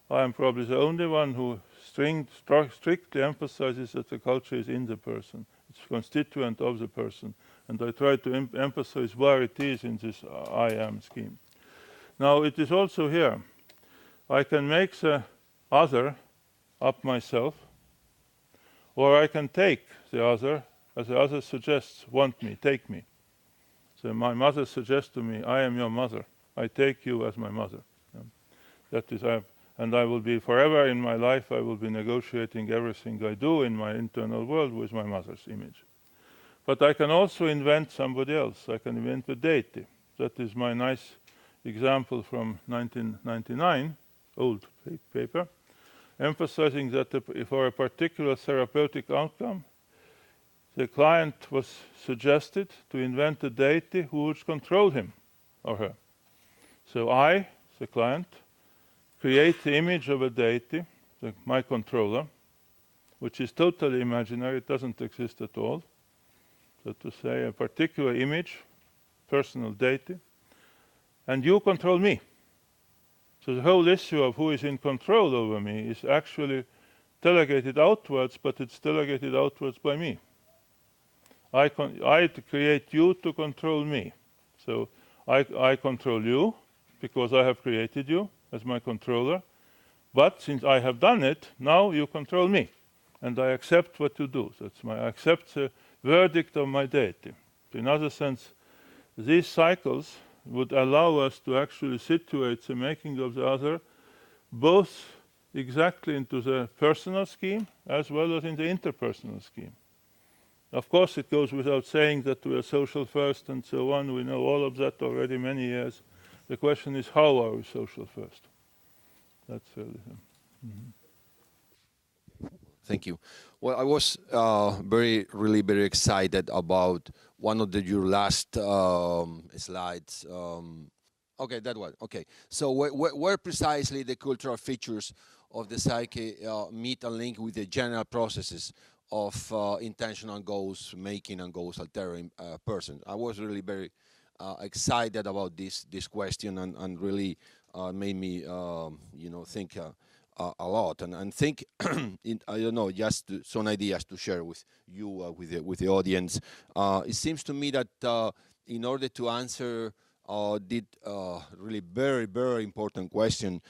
[SPEAKER 1] I am probably the only one who strictly emphasizes that the culture is in the person. It's constituent of the person. And I try to emphasize where it is in this I am scheme. Now, it is also here. I can make the other up myself, or I can take the other, as the other suggests, want me, take me. So my mother suggests to me, I am your mother. I take you as my mother. That is, and I will be forever in my life, I will be negotiating everything I do in my internal world with my mother's image. But I can also invent somebody else. I can invent a deity. That is my nice example from 1999, old paper, emphasizing that for a particular therapeutic outcome, the client was suggested to invent a deity who would control him or her. So I, the client, create the image of a deity, my controller, which is totally imaginary, it doesn't exist at all. So to say, a particular image, personal deity, and you control me. So the whole issue of who is in control over me is actually delegated outwards, but it's delegated outwards by me. I create you to control me. So I control you because I have created you as my controller. But since I have done it, now you control me. And I accept what you do. So I accept the verdict of my deity. In other sense, these cycles would allow us to actually situate the making of the other both exactly into the personal scheme as well as in the interpersonal scheme. Of course, it goes without saying that we are social first and so on. We know all of that already many years. The question is, how are we social first? That's really
[SPEAKER 10] Thank you. Well, I was really very excited about one of your last slides. Okay, that one. Okay. So where precisely the cultural features of the psyche meet and link with the general processes of intentional goals making and goals altering person. I was really very excited about this question and really made me think a lot and think I don't know, just some ideas to share with you with the audience. It seems to me that in order to answer really very important question,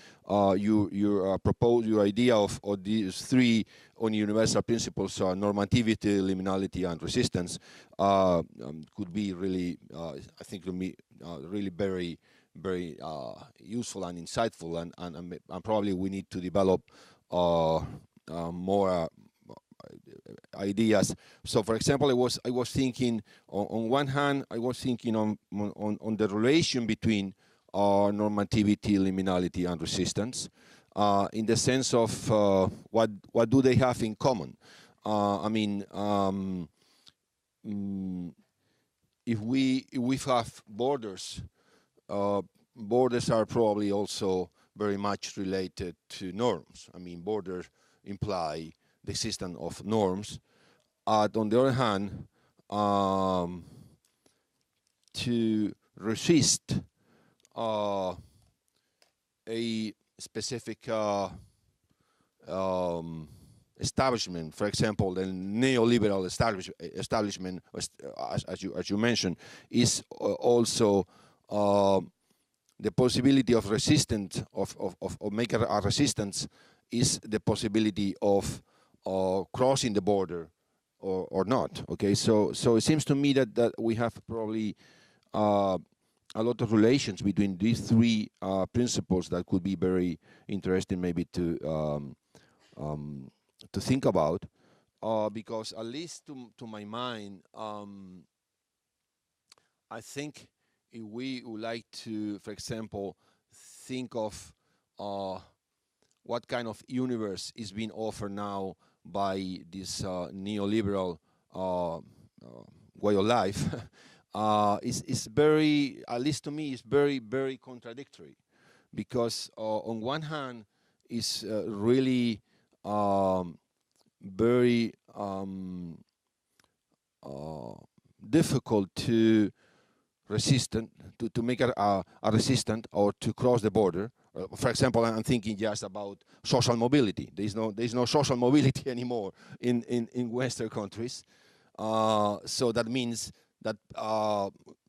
[SPEAKER 10] you propose your idea of these three universal principles: normativity, liminality, and resistance. Could be really, I think, to me, really very useful and insightful, and probably we need to develop more ideas. So, for example, I was thinking on one hand, I was thinking on the relation between normativity, liminality, and resistance, in the sense of what do they have in common. If we have borders, borders are probably also very much related to norms. Borders imply the existence of norms. On the other hand, to resist a specific establishment, for example, the neoliberal establishment, as you mentioned, is also the possibility of resistance, of making a resistance, is the possibility of crossing the border or not. Okay, so it seems to me that we have probably a lot of relations between these three principles that could be very interesting maybe to think about, because at least to my mind, I think if we would like to, for example, think of what kind of universe is being offered now by this neoliberal way of life, is very, at least to me, is very, very contradictory. Because on one hand, it's really very difficult to make a resistant or to cross the border. For example, I'm thinking just about social mobility. There's no social mobility anymore in Western countries. So that means that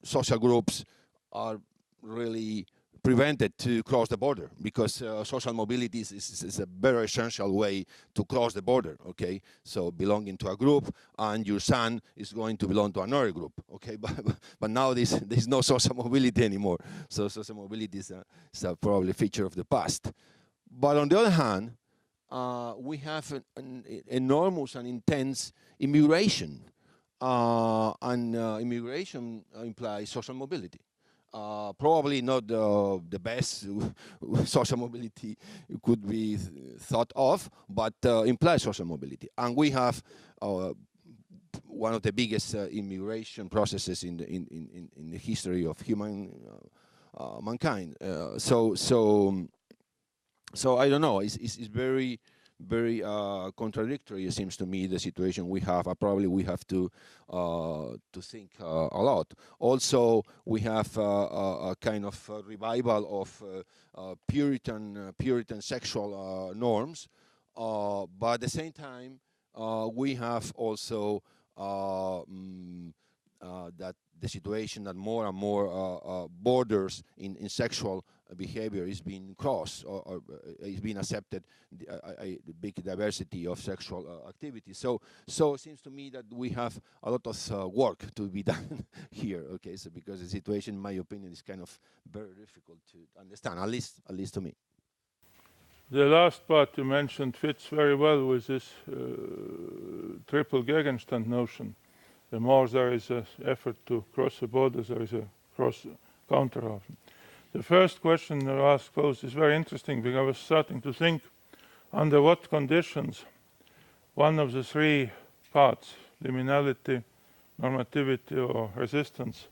[SPEAKER 10] social groups are really prevented to cross the border, because social mobility is a very essential way to cross the border. Okay, so belonging to a group, and your son is going to belong to another group. Okay, but now there's no social mobility anymore. So social mobility is probably a feature of the past. But on the other hand, we have an enormous and intense immigration, and immigration implies social mobility. Probably not the best social mobility could be thought of, but implies social mobility. And we have one of the biggest immigration processes in the history of mankind. So I don't know. It's very, very contradictory, it seems to me, the situation we have. Probably we have to think a lot. Also, we have a kind of revival of Puritan sexual norms, but at the same time, we have also that the situation that more and more borders in sexual behavior is being crossed, or is being accepted, a big diversity of sexual activity. So it seems to me that we have a lot of work to be done here. Okay, so because the situation, in my opinion, is kind of very difficult to understand, at least to me.
[SPEAKER 1] The last part you mentioned fits very well with this triple Gegenstand notion. The more there is an effort to cross the borders, there is a counter often. The first question you asked posed is very interesting, because I was starting to think under what conditions one of the three parts, liminality, normativity, or resistance,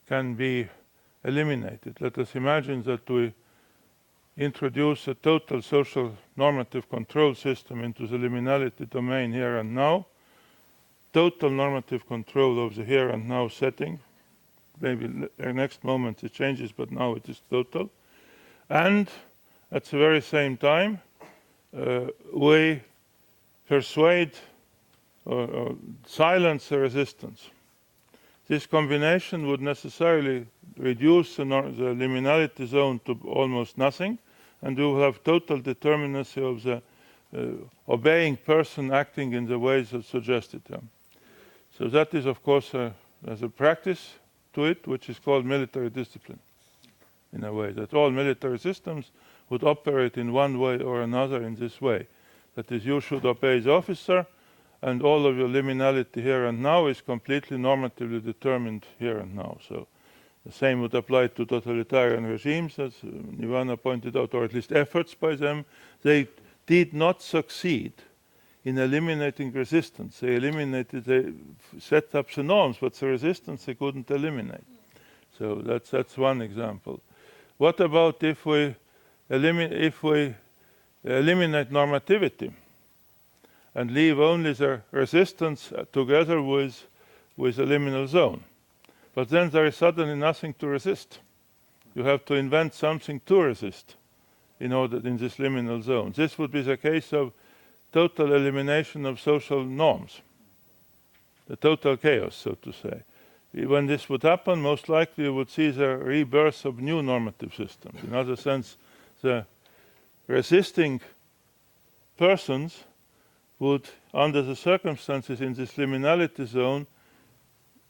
[SPEAKER 1] can be eliminated. Let us imagine that we introduce a total social normative control system into the liminality domain here and now, total normative control of the here and now setting. Maybe the next moment it changes, but now it is total. And at the very same time, we persuade or silence the resistance. This combination would necessarily reduce the liminality zone to almost nothing, and you will have total determinacy of the obeying person acting in the ways that suggested them. So that is, of course, there's a practice to it, which is called military discipline, in a way, that all military systems would operate in one way or another in this way. That is, you should obey the officer, and all of your liminality here and now is completely normatively determined here and now. So The same would apply to totalitarian regimes, as Nirvana pointed out, or at least efforts by them. They did not succeed in eliminating resistance. They set up the norms, but the resistance they couldn't eliminate. So that's one example. What about if we eliminate normativity and leave only the resistance together with a liminal zone? But then there is suddenly nothing to resist. You have to invent something to resist in this liminal zone. This would be the case of total elimination of social norms, the total chaos, so to say. When this would happen, most likely you would see the rebirth of new normative systems. In other sense, the resisting persons would, under the circumstances in this liminality zone,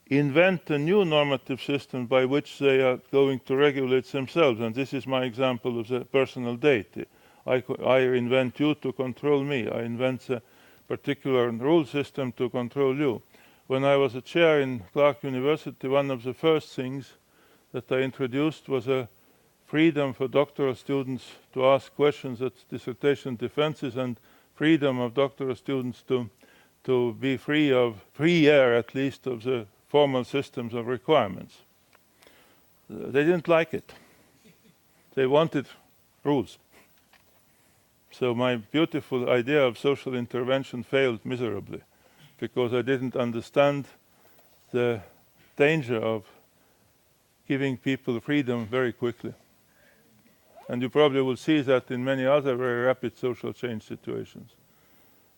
[SPEAKER 1] invent a new normative system by which they are going to regulate themselves. And this is my example of the personal deity. I invent you to control me. I invent a particular rule system to control you. When I was a chair in Clark University, one of the first things that I introduced was a freedom for doctoral students to ask questions at dissertation defenses, and freedom of doctoral students to be free air, at least, of the formal systems of requirements. They didn't like it. They wanted rules. So my beautiful idea of social intervention failed miserably, because I didn't understand the danger of giving people freedom very quickly. And you probably will see that in many other very rapid social change situations.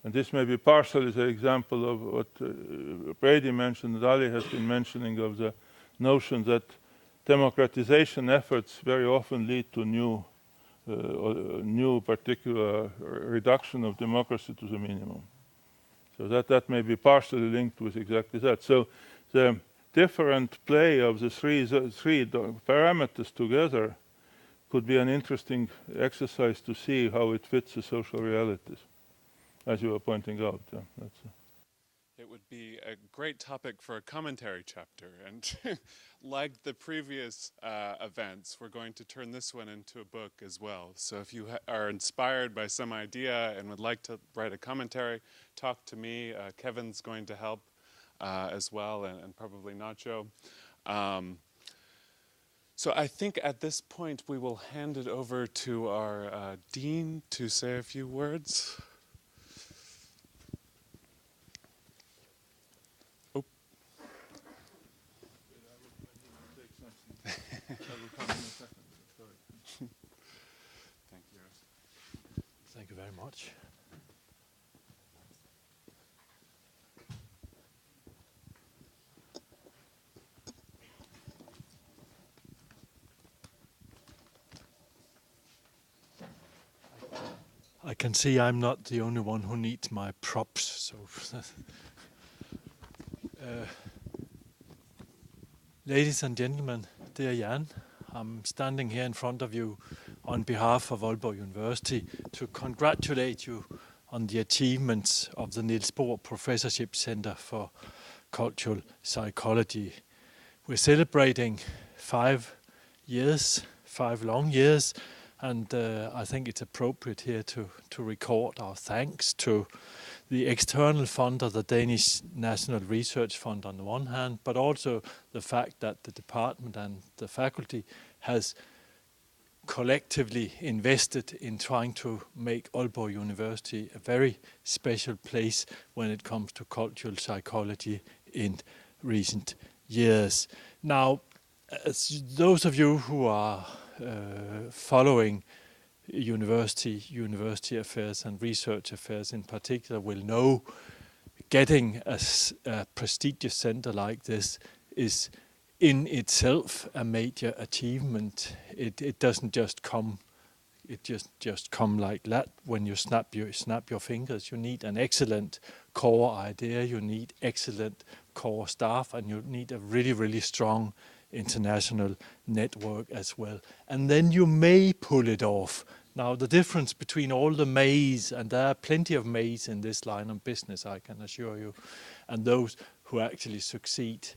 [SPEAKER 1] And this may be partially the example of what Brady mentioned, that Ali has been mentioning, of the notion that democratization efforts very often lead to new particular reduction of democracy to the minimum. So that may be partially linked with exactly that. So the different play of the three parameters together could be an interesting exercise to see how it fits the social realities, as you were pointing out.
[SPEAKER 2] It would be a great topic for a commentary chapter, and like the previous events, we're going to turn this one into a book as well. So if you are inspired by some idea and would like to write a commentary, talk to me. Kevin's going to help as well, and probably Nacho. So I think at this point we will hand it over to our dean to say a few words.
[SPEAKER 11] Thank you very much. I can see I'm not the only one who needs my props, so ladies and gentlemen, dear Jaan, I'm standing here in front of you on behalf of Aalborg University to congratulate you on the achievements of the Niels Bohr Professorship Center for Cultural Psychology. We're celebrating 5 long years, and I think it's appropriate here to record our thanks to the external funder, the Danish National Research Fund on the one hand, but also the fact that the department and the faculty has collectively invested in trying to make Aalborg University a very special place when it comes to cultural psychology in recent years. Now, as those of you who are following university affairs and research affairs in particular will know, getting a prestigious center like this is in itself a major achievement. It doesn't just come. It just come like that when you snap your fingers. You need an excellent core idea. You need excellent core staff, and you need a really strong international network as well. And then you may pull it off. Now, the difference between all the mays, and there are plenty of mays in this line of business, I can assure you, and those who actually succeed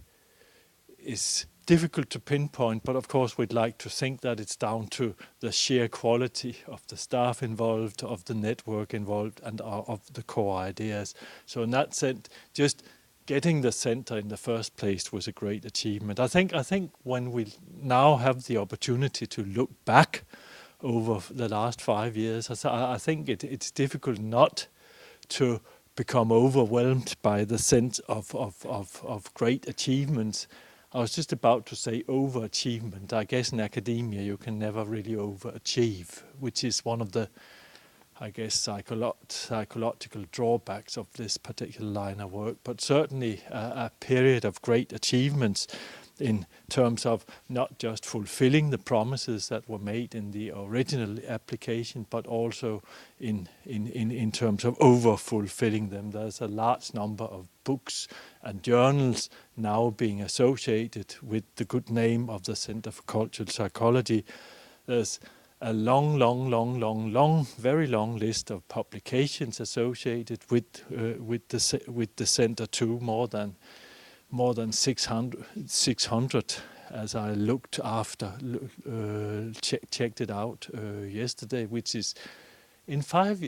[SPEAKER 11] is difficult to pinpoint, but of course we'd like to think that it's down to the sheer quality of the staff involved, of the network involved, and of the core ideas. So in that sense, just getting the center in the first place was a great achievement. I think when we now have the opportunity to look back over the last 5 years, I think it's difficult not to become overwhelmed by the sense of great achievements. I was just about to say overachievement. I guess in academia you can never really overachieve, which is one of the, I guess, psychological drawbacks of this particular line of work. But certainly a period of great achievements in terms of not just fulfilling the promises that were made in the original application, but also in terms of over-fulfilling them. There's a large number of books and journals now being associated with the good name of the Center for Cultural Psychology. There's a very long list of publications associated with the center too, more than 600 as I looked after, checked it out yesterday, which is in 5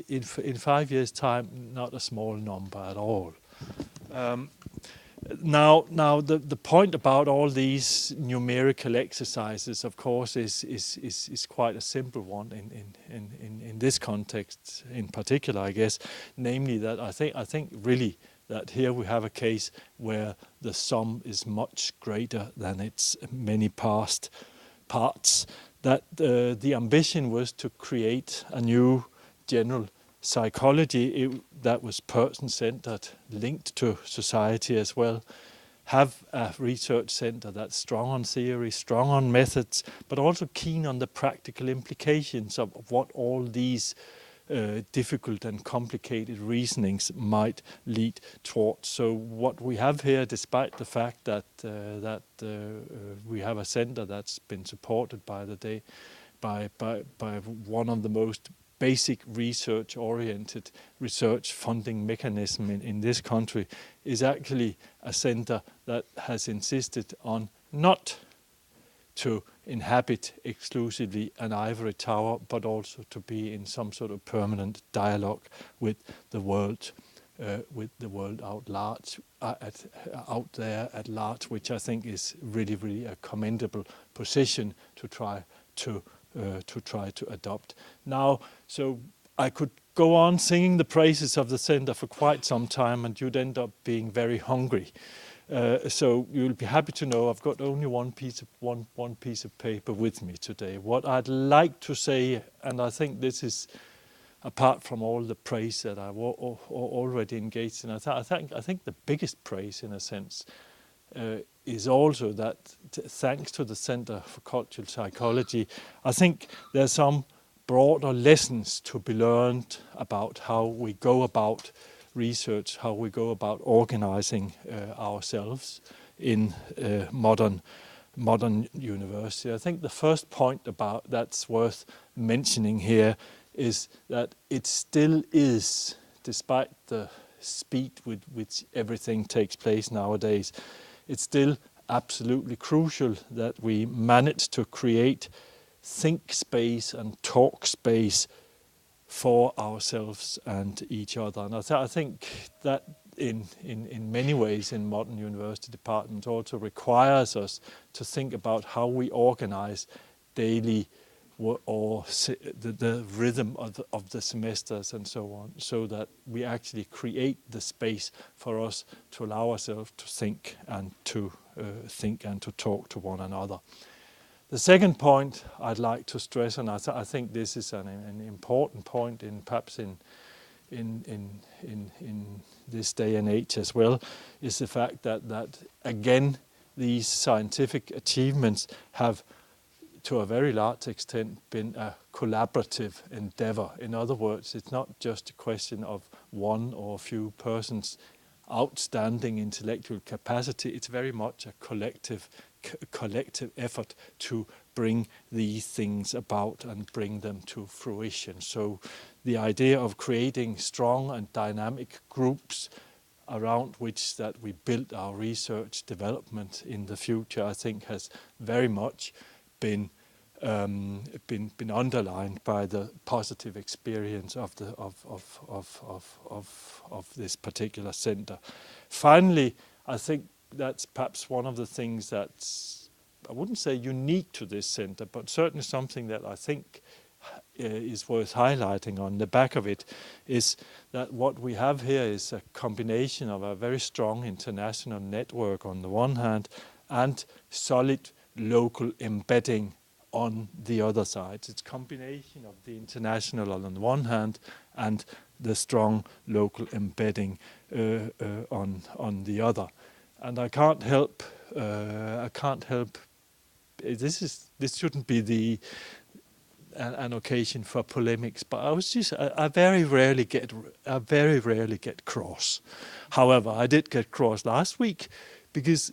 [SPEAKER 11] years' time not a small number at all. Now the point about all these numerical exercises, of course, is quite a simple one in this context in particular, I guess, namely that I think really that here we have a case where the sum is much greater than its many parts. That the ambition was to create a new general psychology that was person-centered, linked to society as well, have a research center that's strong on theory, strong on methods, but also keen on the practical implications of what all these difficult and complicated reasonings might lead towards. So what we have here, despite the fact that we have a center that's been supported by one of the most basic research-oriented research funding mechanism in this country, is actually a center that has insisted on not to inhabit exclusively an ivory tower, but also to be in some sort of permanent dialogue with the world out there at large, which I think is really a commendable position to try to adopt. Now, so I could go on singing the praises of the center for quite some time, and you'd end up being very hungry. So you'll be happy to know I've got only one piece of paper with me today. What I'd like to say, and I think this is apart from all the praise that I've already engaged in, I think the biggest praise, in a sense, is also that thanks to the Center for Cultural Psychology, I think there's some broader lessons to be learned about how we go about research, how we go about organizing ourselves in modern university. I think the first point about that's worth mentioning here is that it still is, despite the speed with which everything takes place nowadays, it's still absolutely crucial that we manage to create think space and talk space for ourselves and each other. And I think that in many ways in modern university departments also requires us to think about how we organize daily or the rhythm of the semesters and so on, so that we actually create the space for us to allow ourselves to think and to talk to one another. The second point I'd like to stress, and I think this is an important point perhaps in this day and age as well, is the fact that again these scientific achievements have to a very large extent been a collaborative endeavor. In other words, it's not just a question of one or a few persons' outstanding intellectual capacity, it's very much a collective effort to bring these things about and bring them to fruition. So the idea of creating strong and dynamic groups around which that we build our research development in the future, I think has very much been underlined by the positive experience of this particular center. Finally, I think that's perhaps one of the things that's, I wouldn't say unique to this center, but certainly something that I think is worth highlighting on the back of it, is that what we have here is a combination of a very strong international network on the one hand and solid local embedding on the other side. It's a combination of the international on the one hand and the strong local embedding on the other. And I can't help. This shouldn't be an occasion for polemics, but I very rarely get cross. However, I did get cross last week because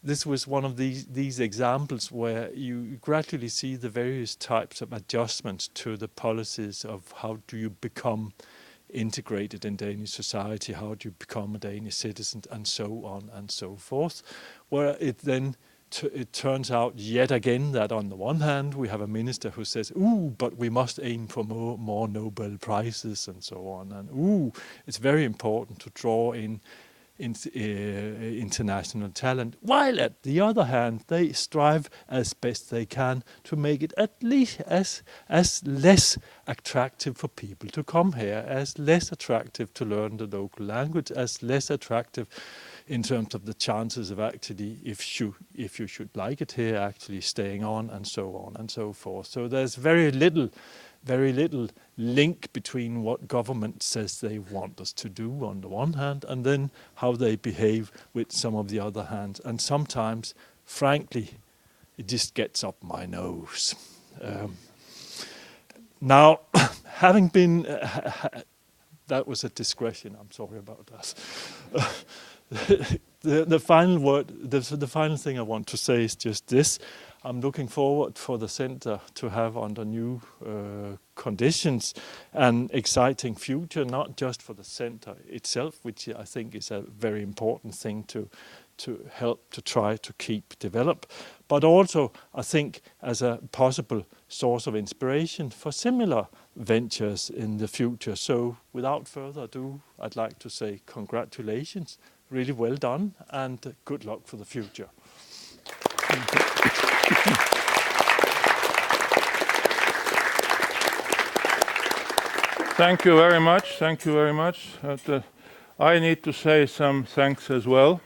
[SPEAKER 11] this was one of these examples where you gradually see the various types of adjustments to the policies of how do you become integrated in Danish society, how do you become a Danish citizen, and so on and so forth, where it then it turns out yet again that on the one hand we have a minister who says, ooh, but we must aim for more Nobel Prizes and so on, and ooh, it's very important to draw in international talent, while at the other hand they strive as best they can to make it at least as less attractive for people to come here, as less attractive to learn the local language, as less attractive in terms of the chances of actually, if you should like it here, actually staying on and so forth. So there's very little link between what government says they want us to do on the one hand and then how they behave with some of the other hands. And sometimes, frankly, it just gets up my nose. Now, having been... that was a digression, I'm sorry about that. The final word, the final thing I want to say is just this. I'm looking forward for the center to have under new conditions an exciting future, not just for the center itself, which I think is a very important thing to help to try to keep develop, but also I think as a possible source of inspiration for similar ventures in the future. So without further ado, I'd like to say congratulations, really well done, and good luck for the future.
[SPEAKER 1] Thank you very much. Thank you very much. I need to say some thanks as well.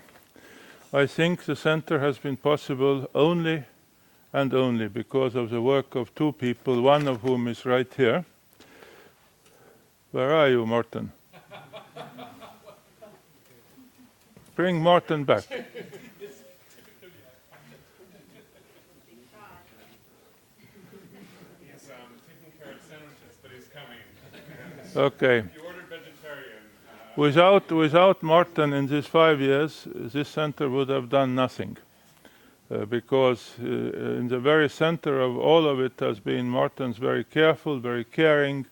[SPEAKER 1] I think the center has been possible only and only because of the work of two people, one of whom is right here. Where are you, Morten? Bring Morten back.
[SPEAKER 2] He's taking care of sandwiches, but he's coming.
[SPEAKER 1] Okay.
[SPEAKER 2] You ordered vegetarian.
[SPEAKER 1] Without Morten in these 5 years, this center would have done nothing. Because in the very center of all of it has been Morten's very careful, very caring,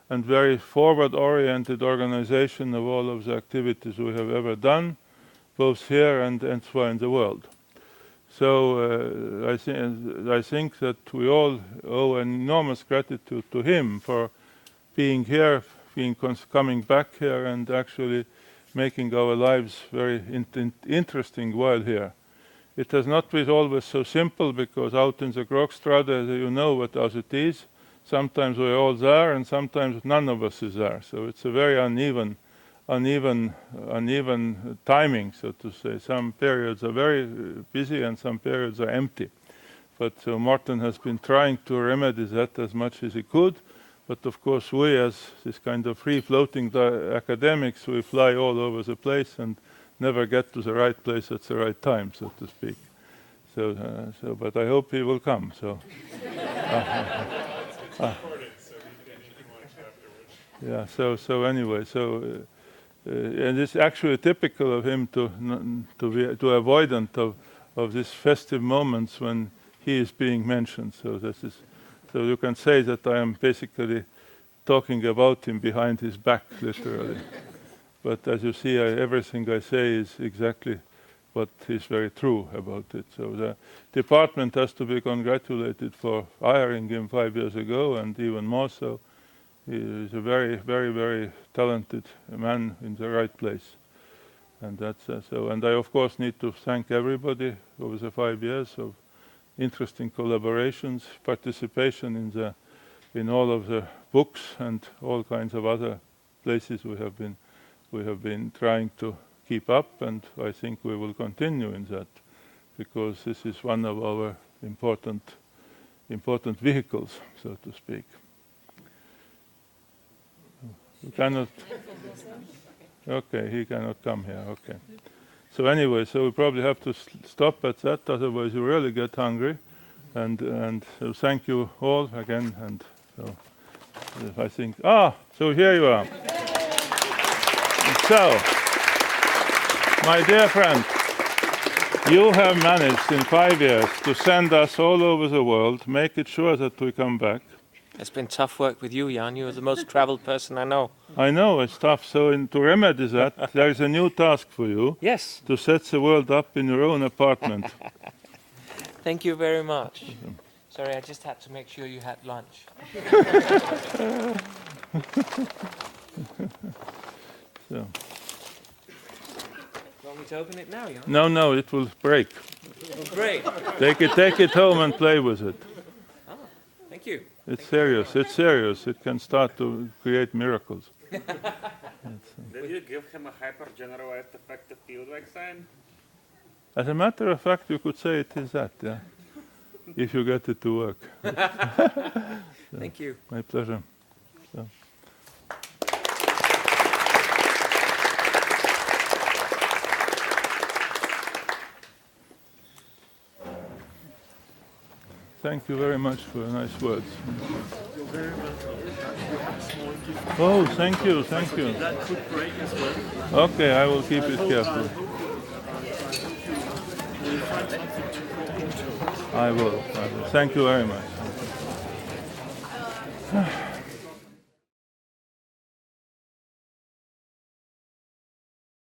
[SPEAKER 1] and very forward-oriented organization of all of the activities we have ever done, both here and elsewhere in the world. So I think that we all owe enormous gratitude to him for being here, coming back here, and actually making our lives very interesting while here. It has not been always so simple, because out in the Krogstrade, you know what as it is. Sometimes we're all there, and sometimes none of us is there. So it's a very uneven timing, so to say. Some periods are very busy, and some periods are empty. But so Morten has been trying to remedy that as much as he could. But of course, we as this kind of free-floating academics, we fly all over the place and never get to the right place at the right time, so to speak. But I hope he will come. So. Yeah. So anyway, and it's actually typical of him to be avoidant of these festive moments when he is being mentioned. So you can say that I am basically talking about him behind his back, literally. But as you see, everything I say is exactly what is very true about it. So the department has to be congratulated for hiring him 5 years ago, and even more so. He is a very, very, very talented man in the right place. And that's so. And I, of course, need to thank everybody over the 5 years of interesting collaborations, participation in all of the books and all kinds of other places we have been trying to keep up, and I think we will continue in that, because this is one of our important vehicles, so to speak. You cannot. Okay, he cannot come here. Okay. So anyway, so we probably have to stop at that, otherwise you really get hungry. And so thank you all again. And so I think, so here you are. So, my dear friend, you have managed in 5 years to send us all over the world, make it sure that we come back.
[SPEAKER 12] It's been tough work with you, Jaan. You're the most traveled person I know.
[SPEAKER 1] I know, it's tough. So to remedy that, there is a new task for you.
[SPEAKER 12] Yes.
[SPEAKER 1] To set the world up in your own apartment.
[SPEAKER 12] Thank you very much. Sorry, I just had to make sure you had lunch.
[SPEAKER 1] So.
[SPEAKER 12] Want me to open it now, Jaan?
[SPEAKER 1] No, it will break.
[SPEAKER 12] It will break.
[SPEAKER 1] Take it home and play with it.
[SPEAKER 12] Thank you.
[SPEAKER 1] It's serious. It's serious. It can start to create miracles.
[SPEAKER 13] Did you give him a hyper-generalized effective field-like sign?
[SPEAKER 1] As a matter of fact, you could say it is that, yeah. If you get it to work. So,
[SPEAKER 12] thank you.
[SPEAKER 1] My pleasure. So. Thank you very much for nice words.
[SPEAKER 14] You're very welcome. We have a small gift.
[SPEAKER 1] Oh, thank you, thank you.
[SPEAKER 14] That could break as well.
[SPEAKER 1] Okay, I will keep it careful. I will. Thank you very much.